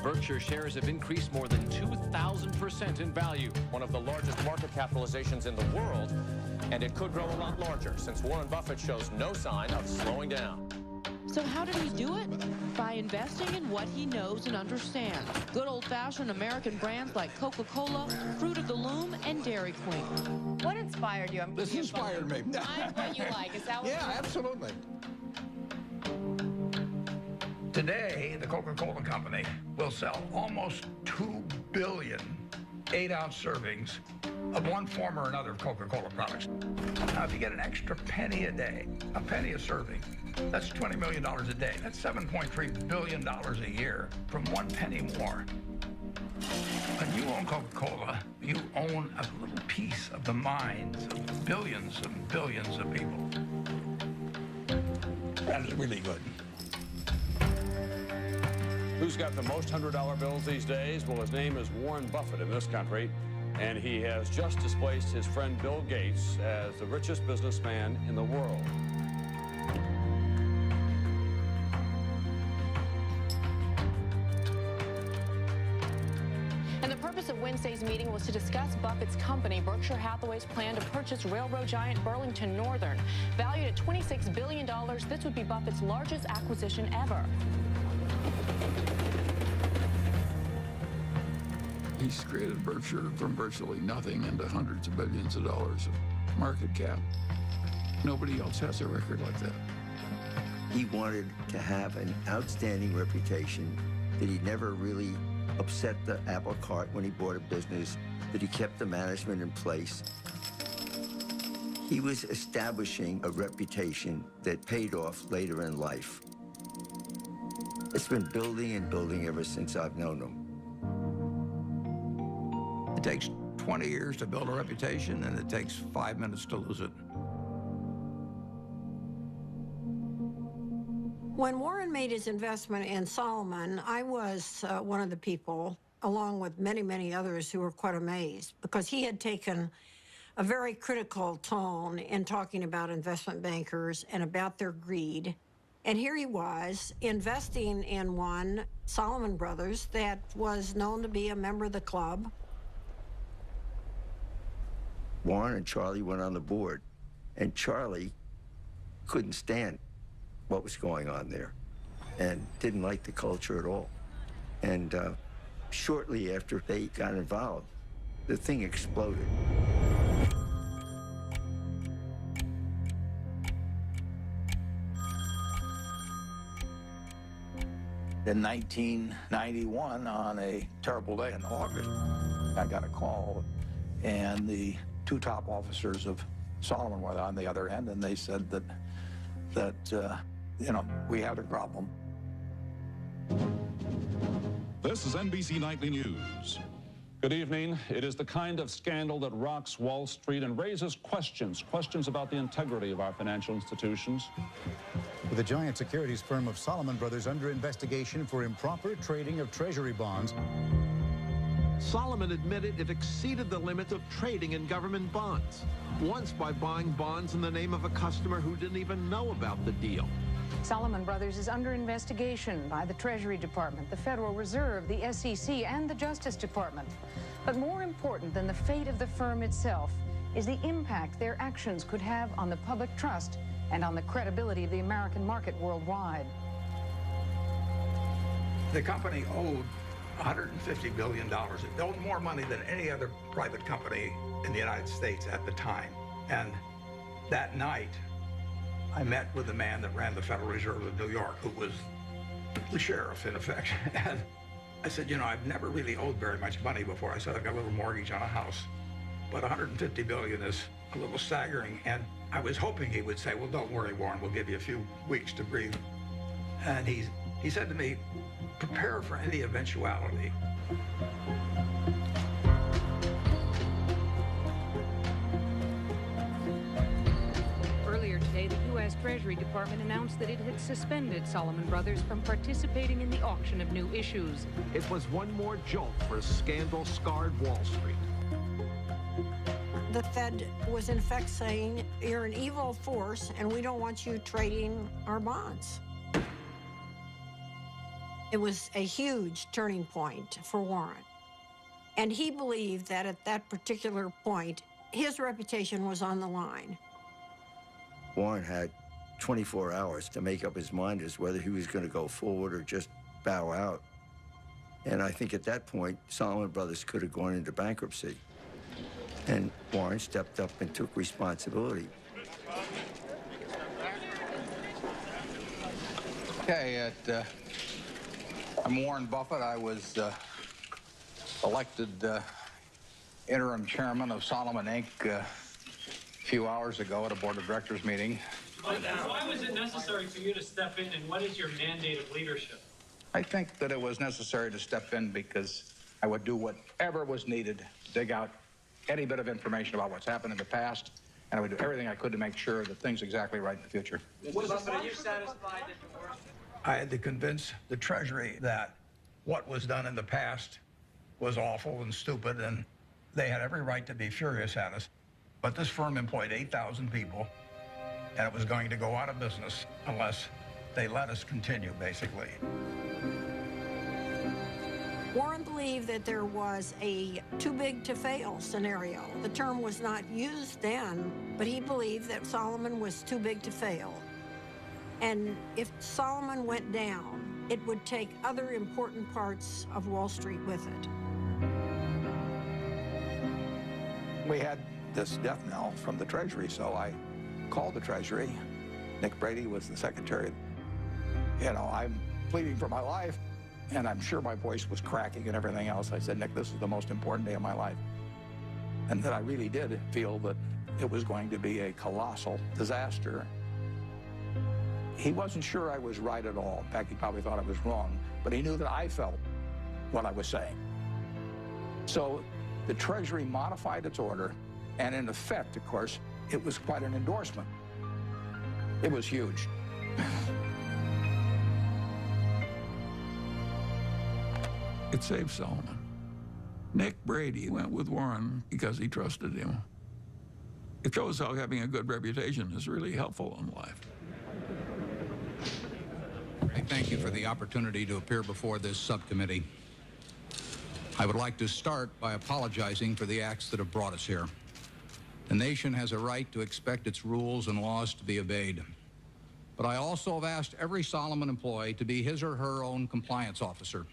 Speaker 20: Berkshire shares have increased more than 2,000% in value, one of the largest market capitalizations in the world, and it could grow a lot larger since Warren Buffett shows no sign of slowing down.
Speaker 26: So how did he do it? By investing in what he knows and understands. Good old-fashioned American brands like Coca-Cola, Fruit of the Loom, and Dairy Queen.
Speaker 9: What inspired you?
Speaker 10: This inspired me.
Speaker 9: Find what you like. Is that what
Speaker 10: Yeah, absolutely. Today, the Coca-Cola Company will sell almost 2 billion 8-ounce servings of one form or another of Coca-Cola products. Now, if you get an extra penny a day, a penny a serving, that's $20 million a day. That's $7.3 billion a year from 1 penny more. When you own Coca-Cola, you own a little piece of the minds of billions and billions of people. That is really good.
Speaker 27: Who's got the most $100 bills these days? Well, his name is Warren Buffett in this country, and he has just displaced his friend Bill Gates as the richest businessman in the world.
Speaker 9: And the purpose of Wednesday's meeting was to discuss Buffett's company, Berkshire Hathaway's plan to purchase railroad giant Burlington Northern. Valued at $26 billion, this would be Buffett's largest acquisition ever.
Speaker 7: He's created Berkshire from virtually nothing into hundreds of billions of dollars of market cap. Nobody else has a record like that.
Speaker 3: He wanted to have an outstanding reputation, that he never really upset the apple cart when he bought a business, that he kept the management in place. He was establishing a reputation that paid off later in life. It's been building and building ever since I've known him.
Speaker 10: It takes 20 years to build a reputation, and it takes 5 minutes to lose it.
Speaker 13: When Warren made his investment in Solomon, I was one of the people, along with many, many others, who were quite amazed, because he had taken a very critical tone in talking about investment bankers and about their greed. And here he was investing in one, Solomon Brothers, that was known to be a member of the club.
Speaker 3: Warren and Charlie went on the board, and Charlie couldn't stand what was going on there and didn't like the culture at all. And shortly after they got involved, the thing exploded.
Speaker 10: In 1991, on a terrible day in August, I got a call, and the two top officers of Solomon were on the other end, and they said that we had a problem.
Speaker 14: This is NBC Nightly News. Good evening. It is the kind of scandal that rocks Wall Street and raises questions about the integrity of our financial institutions.
Speaker 4: With the giant securities firm of Solomon Brothers under investigation for improper trading of Treasury bonds.
Speaker 5: Solomon admitted it exceeded the limits of trading in government bonds, once by buying bonds in the name of a customer who didn't even know about the deal.
Speaker 6: Solomon Brothers is under investigation by the Treasury Department, the Federal Reserve, the SEC, and the Justice Department. But more important than the fate of the firm itself is the impact their actions could have on the public trust and on the credibility of the American market worldwide.
Speaker 10: The company owed $150 billion. It owed more money than any other private company in the United States at the time. And that night, I met with the man that ran the Federal Reserve of New York, who was the sheriff, in effect. And I said, I've never really owed very much money before. I said, I've got a little mortgage on a house, but $150 billion is a little staggering. And I was hoping he would say, well, don't worry, Warren, we'll give you a few weeks to breathe. And he said to me, prepare for any eventuality.
Speaker 6: Earlier today, the U.S. Treasury Department announced that it had suspended Solomon Brothers from participating in the auction of new issues.
Speaker 5: It was one more jolt for a scandal-scarred Wall Street.
Speaker 13: The Fed was in effect saying, you're an evil force and we don't want you trading our bonds. It was a huge turning point for Warren. And he believed that at that particular point, his reputation was on the line.
Speaker 3: Warren had 24 hours to make up his mind as whether he was going to go forward or just bow out. And I think at that point, Solomon Brothers could have gone into bankruptcy. And Warren stepped up and took responsibility.
Speaker 10: Okay, I'm Warren Buffett. I was elected interim chairman of Solomon Inc. A few hours ago at a board of directors meeting.
Speaker 11: Why was it necessary for you to step in, and what is your mandate of leadership?
Speaker 10: I think that it was necessary to step in because I would do whatever was needed to dig out any bit of information about what's happened in the past, and I would do everything I could to make sure that things are exactly right in the future.
Speaker 11: Mr. Buffett, are you satisfied that the worst?
Speaker 10: I had to convince the Treasury that what was done in the past was awful and stupid, and they had every right to be furious at us. But this firm employed 8,000 people, and it was going to go out of business unless they let us continue, basically.
Speaker 13: Warren believed that there was a too big to fail scenario. The term was not used then, but he believed that Solomon was too big to fail. And if Solomon went down, it would take other important parts of Wall Street with it.
Speaker 10: We had this death knell from the Treasury, so I called the Treasury. Nick Brady was the secretary. I'm pleading for my life, and I'm sure my voice was cracking and everything else. I said, Nick, this is the most important day of my life. And that I really did feel that it was going to be a colossal disaster. He wasn't sure I was right at all. In fact, he probably thought I was wrong, but he knew that I felt what I was saying. So the Treasury modified its order, and in effect, of course, it was quite an endorsement. It was huge.
Speaker 7: It saved Solomon. Nick Brady went with Warren because he trusted him. It shows how having a good reputation is really helpful in life.
Speaker 16: I thank you for the opportunity to appear before this subcommittee. I would like to start by apologizing for the acts that have brought us here. The nation has a right to expect its rules and laws to be obeyed. But I also have asked every Solomon employee to be his or her own compliance officer.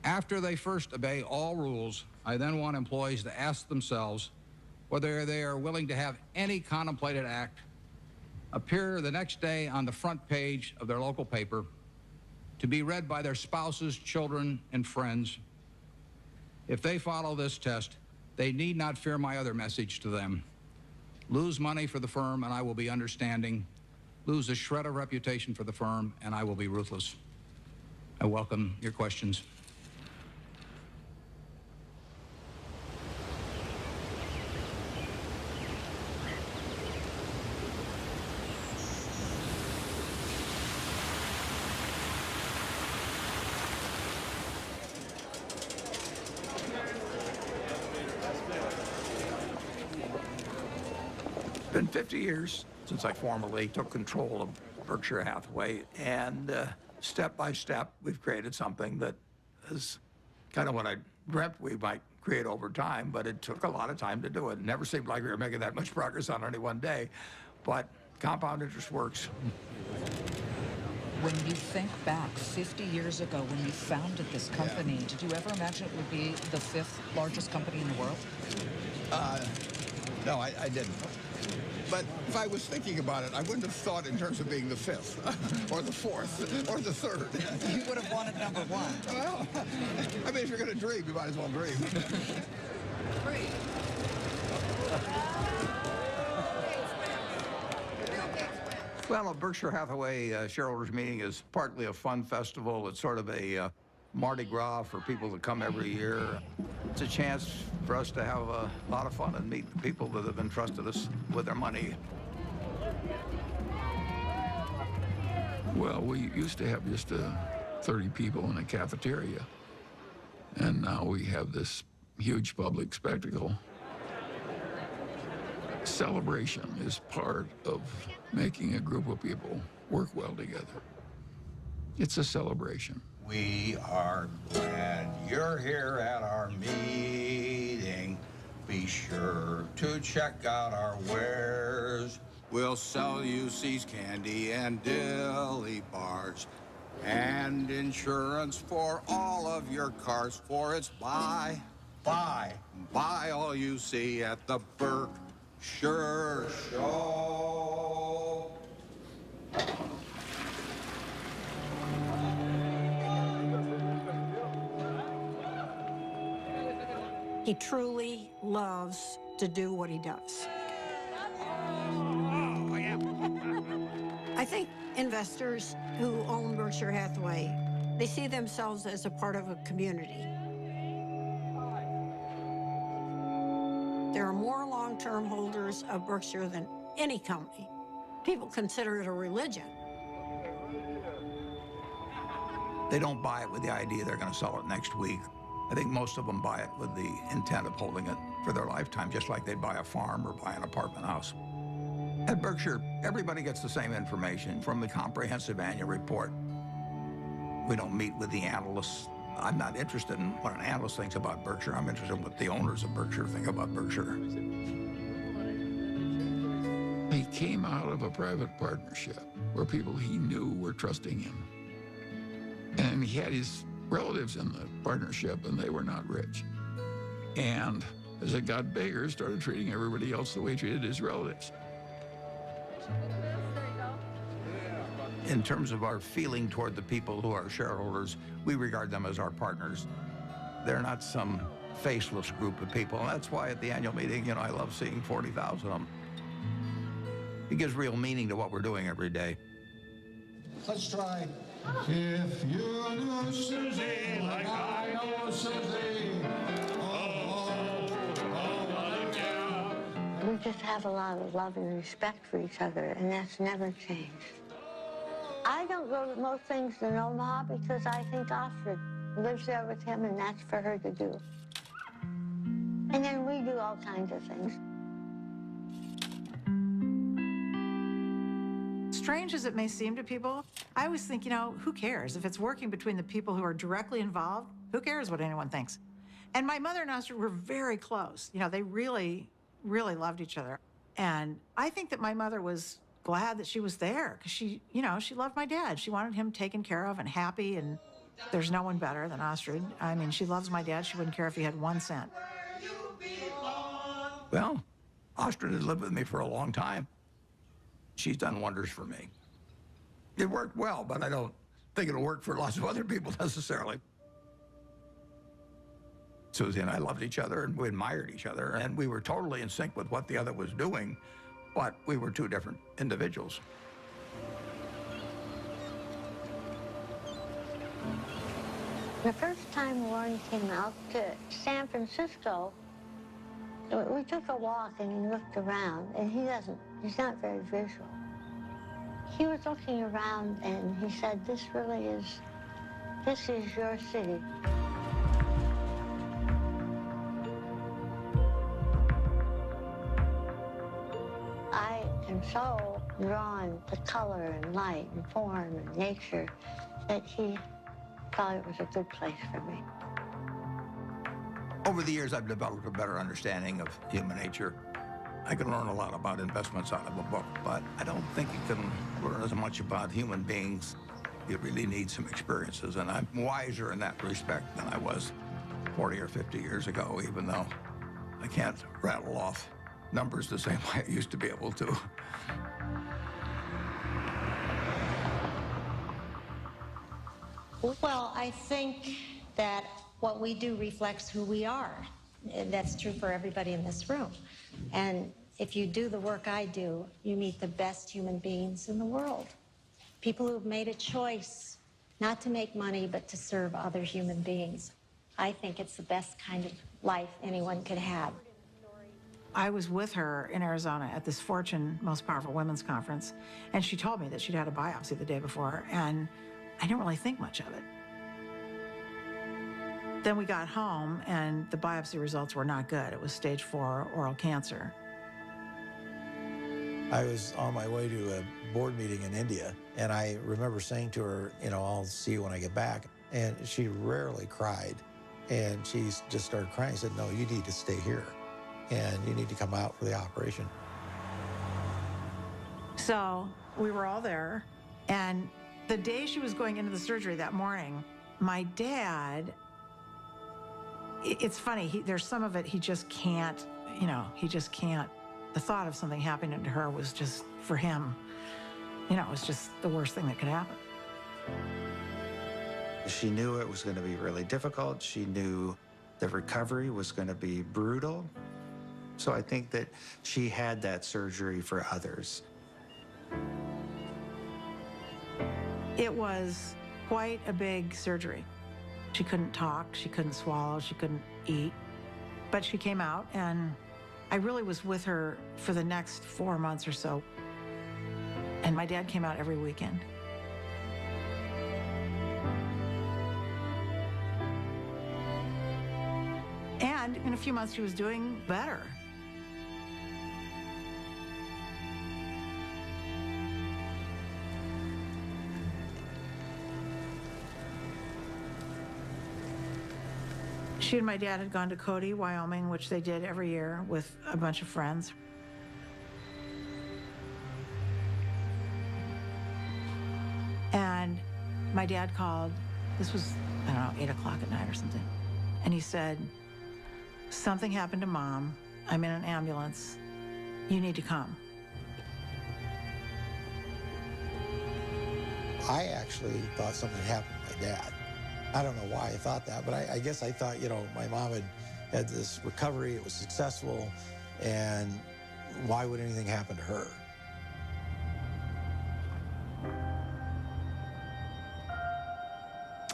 Speaker 16: After they first obey all rules, I then want employees to ask themselves whether they are willing to have any contemplated act appear the next day on the front page of their local paper to be read by their spouses, children, and friends. If they follow this test, they need not fear my other message to them. Lose money for the firm, and I will be understanding. Lose a shred of reputation for the firm, and I will be ruthless. I welcome your questions.
Speaker 10: It's been 50 years since I formally took control of Berkshire Hathaway, and step by step, we've created something that is kind of what I dreamt we might create over time, but it took a lot of time to do it. It never seemed like we were making that much progress on any one day, but compound interest works.
Speaker 2: When you think back 50 years ago when you founded this company, did you ever imagine it would be the 5th largest company in the world?
Speaker 10: No, I didn't. But if I was thinking about it, I wouldn't have thought in terms of being the 5th, or the 4th, or the 3rd.
Speaker 2: You would have wanted number 1.
Speaker 10: Well, I mean, if you're going to dream, you might as well dream. Well, a Berkshire Hathaway shareholders meeting is partly a fun festival. It's sort of a Mardi Gras for people that come every year. It's a chance for us to have a lot of fun and meet the people that have entrusted us with their money.
Speaker 7: Well, we used to have just 30 people in a cafeteria, and now we have this huge public spectacle. Celebration is part of making a group of people work well together. It's a celebration.
Speaker 8: We are glad you're here at our meeting. Be sure to check out our wares. We'll sell you C's candy and dilly bars and insurance for all of your cars, for it's buy all you see at the Berkshire Show.
Speaker 13: He truly loves to do what he does. I think investors who own Berkshire Hathaway, they see themselves as a part of a community. There are more long-term holders of Berkshire than any company. People consider it a religion.
Speaker 10: They don't buy it with the idea they're going to sell it next week. I think most of them buy it with the intent of holding it for their lifetime, just like they'd buy a farm or buy an apartment house. At Berkshire, everybody gets the same information from the comprehensive annual report. We don't meet with the analysts. I'm not interested in what an analyst thinks about Berkshire. I'm interested in what the owners of Berkshire think about Berkshire.
Speaker 7: He came out of a private partnership where people he knew were trusting him. And he had his relatives in the partnership, and they were not rich. And as it got bigger, started treating everybody else the way he treated his relatives.
Speaker 10: In terms of our feeling toward the people who are shareholders, we regard them as our partners. They're not some faceless group of people. And that's why at the annual meeting, I love seeing 40,000 of them. It gives real meaning to what we're doing every day.
Speaker 8: Let's try. If you knew Susie like I know Susie,
Speaker 1: We just have a lot of love and respect for each other, and that's never changed. I don't go to most things in Omaha because I think Astrid lives there with him, and that's for her to do. And then we do all kinds of things.
Speaker 12: Strange as it may seem to people, I always think, who cares? If it's working between the people who are directly involved, who cares what anyone thinks? And my mother and Astrid were very close. They really, really loved each other. And I think that my mother was glad that she was there because she loved my dad. She wanted him taken care of and happy, and there's no one better than Astrid. I mean, she loves my dad. She wouldn't care if he had 1 cent.
Speaker 10: Well, Astrid has lived with me for a long time. She's done wonders for me. It worked well, but I don't think it'll work for lots of other people necessarily. Susie and I loved each other, and we admired each other, and we were totally in sync with what the other was doing, but we were two different individuals.
Speaker 1: The first time Warren came out to San Francisco, we took a walk and he looked around, and he's not very visual. He was looking around and he said, this is your city. I am so drawn to color and light and form and nature that he thought it was a good place for me.
Speaker 10: Over the years, I've developed a better understanding of human nature. I can learn a lot about investments out of a book, but I don't think you can learn as much about human beings. You really need some experiences, and I'm wiser in that respect than I was 40 or 50 years ago, even though I can't rattle off numbers the same way I used to be able to.
Speaker 15: Well, I think that what we do reflects who we are. That's true for everybody in this room. And if you do the work I do, you meet the best human beings in the world. People who've made a choice not to make money, but to serve other human beings. I think it's the best kind of life anyone could have.
Speaker 12: I was with her in Arizona at this Fortune Most Powerful Women's Conference, and she told me that she'd had a biopsy the day before, and I didn't really think much of it. Then we got home, and the biopsy results were not good. It was stage 4 oral cancer.
Speaker 18: I was on my way to a board meeting in India, and I remember saying to her, I'll see you when I get back. And she rarely cried, and she just started crying. I said, no, you need to stay here, and you need to come out for the operation.
Speaker 12: So we were all there, and the day she was going into the surgery that morning, my dad, it's funny, there's some of it he just can't, he just can't. The thought of something happening to her was just, for him, it was just the worst thing that could happen.
Speaker 21: She knew it was going to be really difficult. She knew the recovery was going to be brutal. So I think that she had that surgery for others.
Speaker 12: It was quite a big surgery. She couldn't talk, she couldn't swallow, she couldn't eat. But she came out, and I really was with her for the next 4 months or so. And my dad came out every weekend. And in a few months, she was doing better. She and my dad had gone to Cody, Wyoming, which they did every year with a bunch of friends. And my dad called, this was, 8 o'clock at night or something. And he said, something happened to Mom. I'm in an ambulance. You need to come.
Speaker 18: I actually thought something happened to my dad. I don't know why I thought that, but I guess I thought, my mom had this recovery, it was successful, and why would anything happen to her?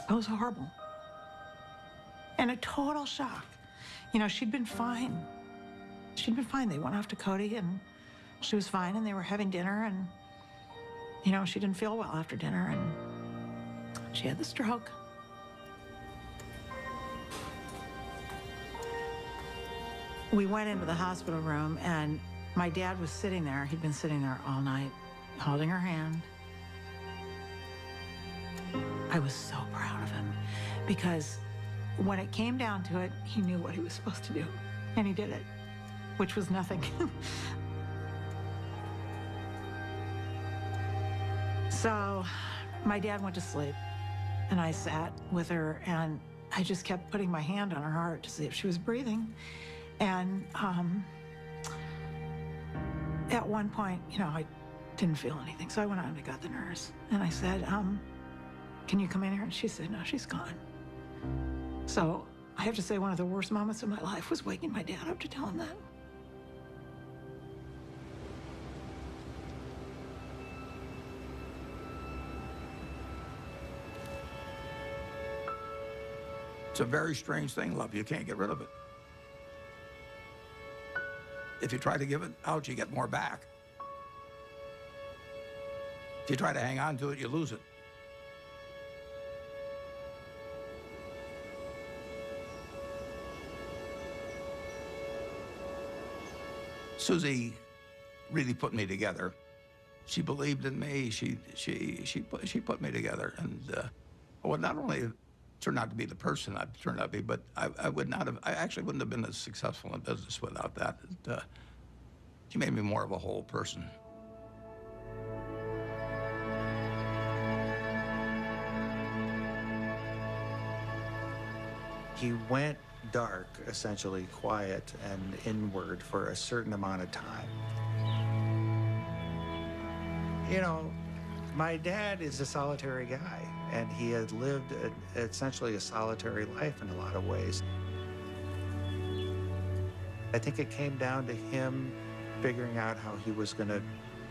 Speaker 12: It was horrible. And a total shock. She'd been fine. She'd been fine. They went off to Cody, and she was fine, and they were having dinner, and, she didn't feel well after dinner, and she had the stroke. We went into the hospital room, and my dad was sitting there. He'd been sitting there all night, holding her hand. I was so proud of him, because when it came down to it, he knew what he was supposed to do, and he did it, which was nothing. So my dad went to sleep, and I sat with her, and I just kept putting my hand on her heart to see if she was breathing. And at one point, I didn't feel anything. So I went out and I got the nurse. And I said, can you come in here? And she said, no, she's gone. So I have to say one of the worst moments of my life was waking my dad up to tell him that.
Speaker 10: It's a very strange thing, love. You can't get rid of it. If you try to give it out, you get more back. If you try to hang on to it, you lose it. Susie really put me together. She believed in me. She put me together, and well, not only turned out to be the person I've turned out to be, but I actually wouldn't have been as successful in business without that. She made me more of a whole person.
Speaker 21: He went dark, essentially quiet and inward for a certain amount of time. You know, my dad is a solitary guy, and he had lived essentially a solitary life in a lot of ways. I think it came down to him figuring out how he was going to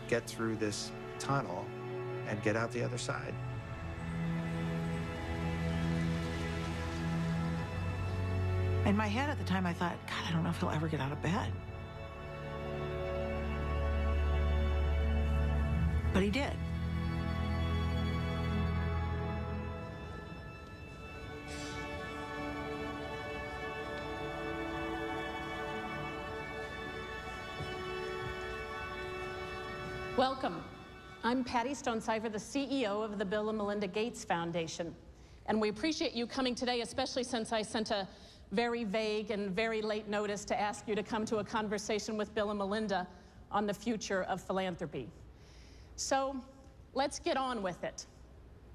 Speaker 21: get through this tunnel and get out the other side.
Speaker 12: In my head at the time, I thought, God, I don't know if he'll ever get out of bed. But he did.
Speaker 17: Welcome. I'm Patty Stonecipher, the CEO of the Bill and Melinda Gates Foundation. And we appreciate you coming today, especially since I sent a very vague and very late notice to ask you to come to a conversation with Bill and Melinda on the future of philanthropy. So let's get on with it.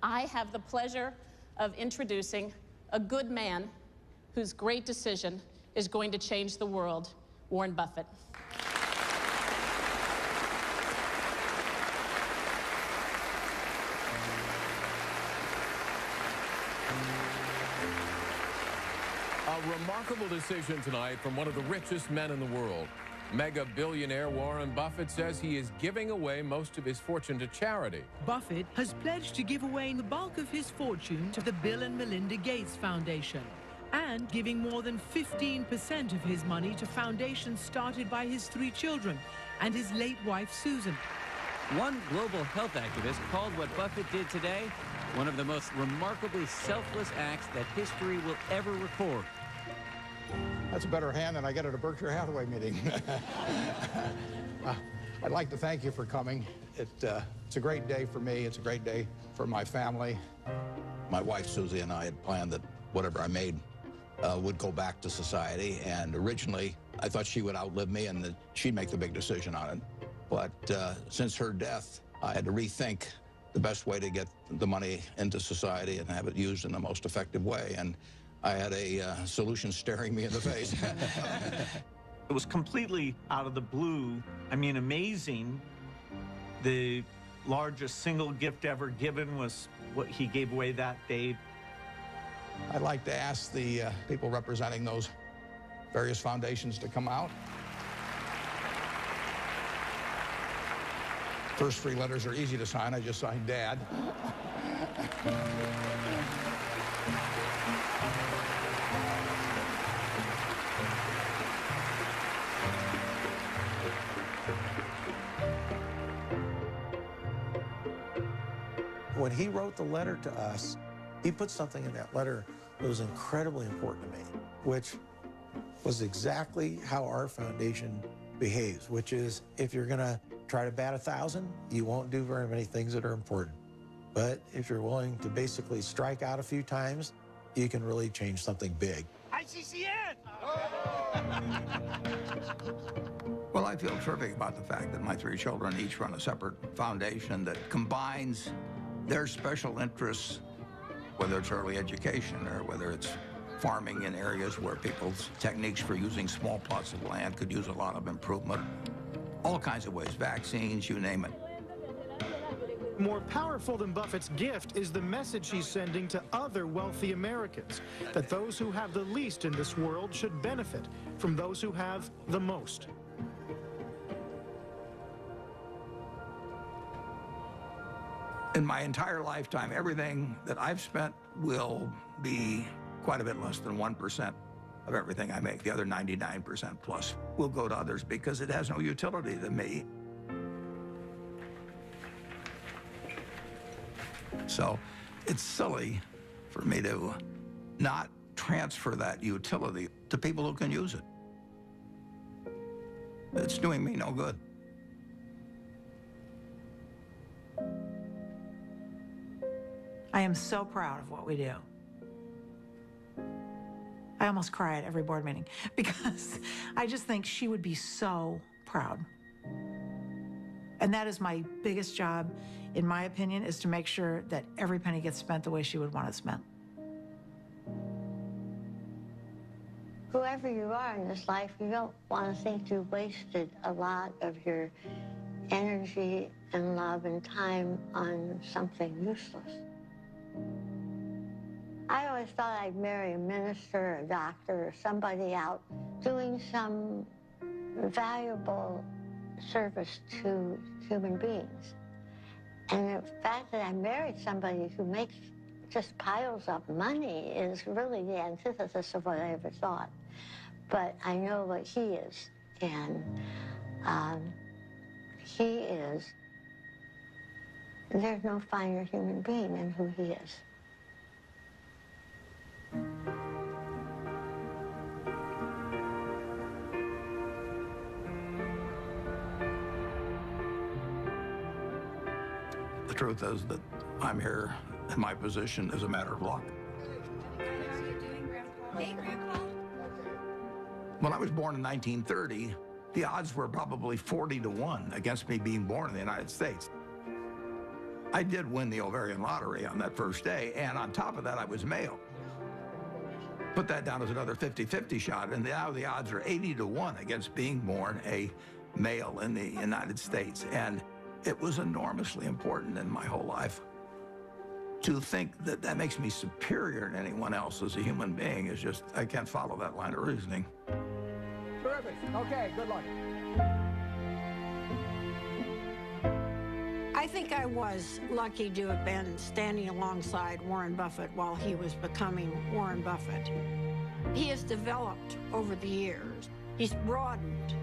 Speaker 17: I have the pleasure of introducing a good man whose great decision is going to change the world, Warren Buffett.
Speaker 27: A remarkable decision tonight from one of the richest men in the world. Mega billionaire Warren Buffett says he is giving away most of his fortune to charity.
Speaker 19: Buffett has pledged to give away the bulk of his fortune to the Bill and Melinda Gates Foundation and giving more than 15% of his money to foundations started by his 3 children and his late wife, Susan.
Speaker 20: One global health activist called what Buffett did today one of the most remarkably selfless acts that history will ever record.
Speaker 10: That's a better hand than I get at a Berkshire Hathaway meeting. I'd like to thank you for coming. It's a great day for me. It's a great day for my family. My wife, Susie, and I had planned that whatever I made would go back to society. And originally, I thought she would outlive me and that she'd make the big decision on it. But since her death, I had to rethink the best way to get the money into society and have it used in the most effective way. And I had a solution staring me in the face.
Speaker 22: It was completely out of the blue. I mean, amazing. The largest single gift ever given was what he gave away that day.
Speaker 10: I'd like to ask the people representing those various foundations to come out. First 3 letters are easy to sign. I just signed Dad.
Speaker 18: When he wrote the letter to us, he put something in that letter that was incredibly important to me, which was exactly how our foundation behaves, which is if you're going to try to bat 1,000, you won't do very many things that are important. But if you're willing to basically strike out a few times, you can really change something big.
Speaker 22: ICCN!
Speaker 10: Well, I feel terrific about the fact that my 3 children each run a separate foundation that combines their special interests, whether it's early education or whether it's farming in areas where people's techniques for using small plots of land could use a lot of improvement. All kinds of ways, vaccines, you name it.
Speaker 4: More powerful than Buffett's gift is the message he's sending to other wealthy Americans, that those who have the least in this world should benefit from those who have the most.
Speaker 10: In my entire lifetime, everything that I've spent will be quite a bit less than 1% of everything I make. The other 99% plus will go to others because it has no utility to me. So it's silly for me to not transfer that utility to people who can use it. It's doing me no good.
Speaker 12: I am so proud of what we do. I almost cry at every board meeting because I just think she would be so proud. And that is my biggest job, in my opinion, is to make sure that every penny gets spent the way she would want it spent.
Speaker 1: Whoever you are in this life, you don't want to think you wasted a lot of your energy and love and time on something useless. I always thought I'd marry a minister or a doctor or somebody out doing some valuable service to human beings. And the fact that I married somebody who makes just piles of money is really the antithesis of what I ever thought. But I know what he is, and he is, there's no finer human being than who he is.
Speaker 10: The truth is that I'm here in my position as a matter of luck. When I was born in 1930, the odds were probably 40-1 against me being born in the United States. I did win the ovarian lottery on that first day, and on top of that, I was male. Put that down as another 50-50 shot, and now the odds are 80-1 against being born a male in the United States. And it was enormously important in my whole life. To think that that makes me superior to anyone else as a human being is just, I can't follow that line of reasoning.
Speaker 9: Terrific. Okay, good luck.
Speaker 13: I think I was lucky to have been standing alongside Warren Buffett while he was becoming Warren Buffett. He has developed over the years. He's broadened.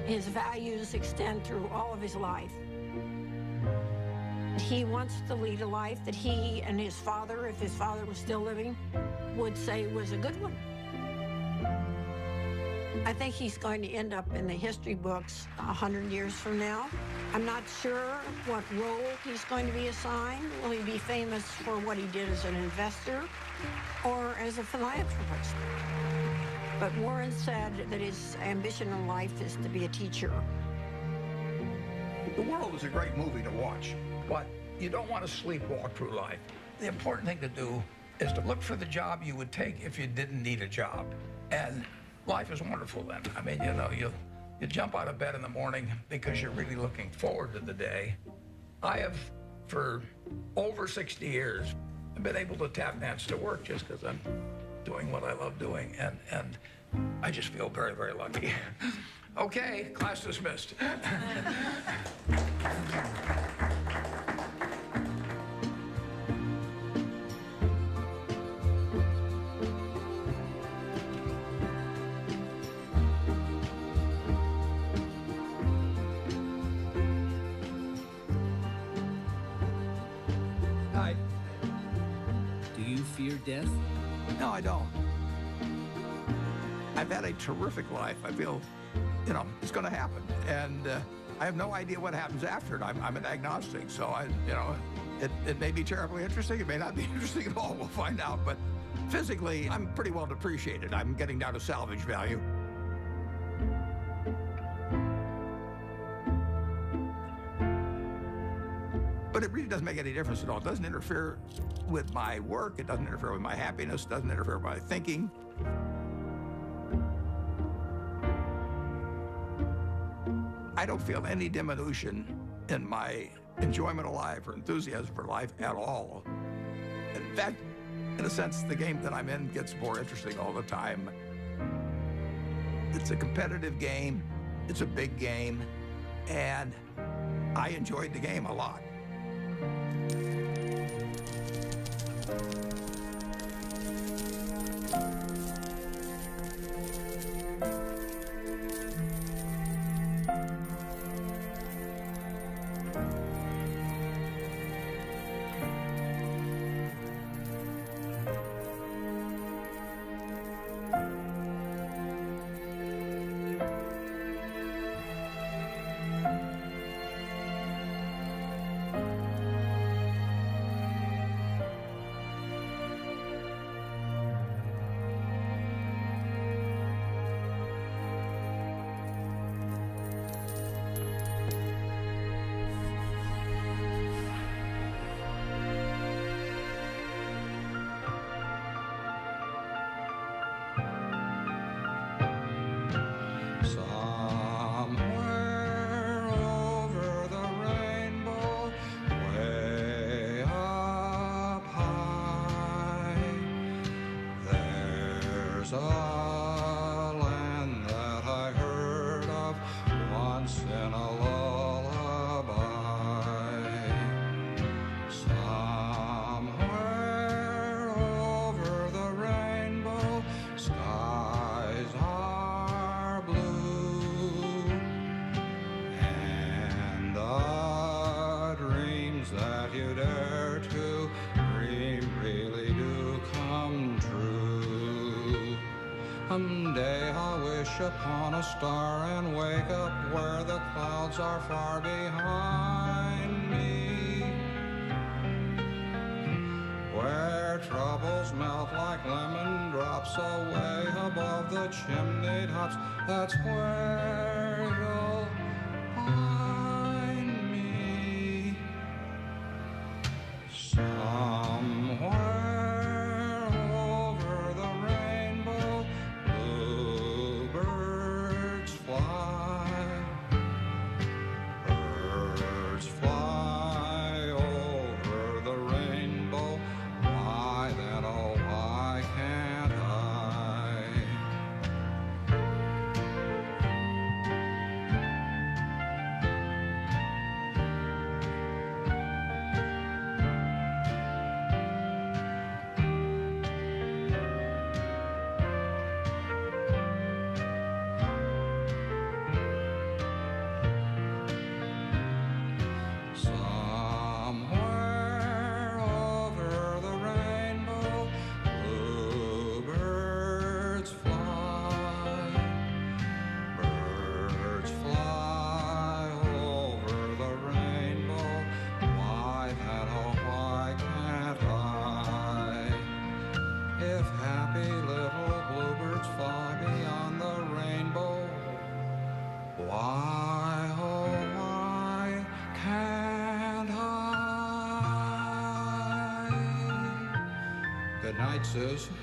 Speaker 13: His values extend through all of his life. He wants to lead a life that he and his father, if his father was still living, would say was a good one. I think he's going to end up in the history books 100 years from now. I'm not sure what role he's going to be assigned. Will he be famous for what he did as an investor or as a philanthropist? But Warren said that his ambition in life is to be a teacher.
Speaker 10: The world is a great movie to watch, but you don't want to sleepwalk through life. The important thing to do is to look for the job you would take if you didn't need a job. And life is wonderful then. I mean, you know, you jump out of bed in the morning because you're really looking forward to the day. I have, for over 60 years, been able to tap dance to work just because I'm doing what I love doing. And I just feel very, very lucky. Okay, class dismissed. Hi.
Speaker 20: Do you fear death?
Speaker 10: No, I don't. I've had a terrific life. I feel, you know, it's going to happen. And I have no idea what happens after it. I'm an agnostic, so it may be terribly interesting. It may not be interesting at all. We'll find out. But physically, I'm pretty well depreciated. I'm getting down to salvage value. But it really doesn't make any difference at all. It doesn't interfere with my work. It doesn't interfere with my happiness. It doesn't interfere with my thinking. I don't feel any diminution in my enjoyment of life or enthusiasm for life at all. In fact, in a sense, the game that I'm in gets more interesting all the time. It's a competitive game, it's a big game, and I enjoyed the game a lot.
Speaker 8: Someday I'll wish upon a star and wake up where the clouds are far behind me, where troubles melt like lemon drops away above the chimney tops. That's where you'll find me, somewhere over the rainbow. Bluebirds fly, birds fly over the rainbow. Why then, oh, why can't I? Somewhere over the rainbow, bluebirds fly, birds fly over the rainbow. Why then, oh, why can't I? If happy little bluebirds fly beyond the rainbow, why, oh, why can't I? Good night, Susan.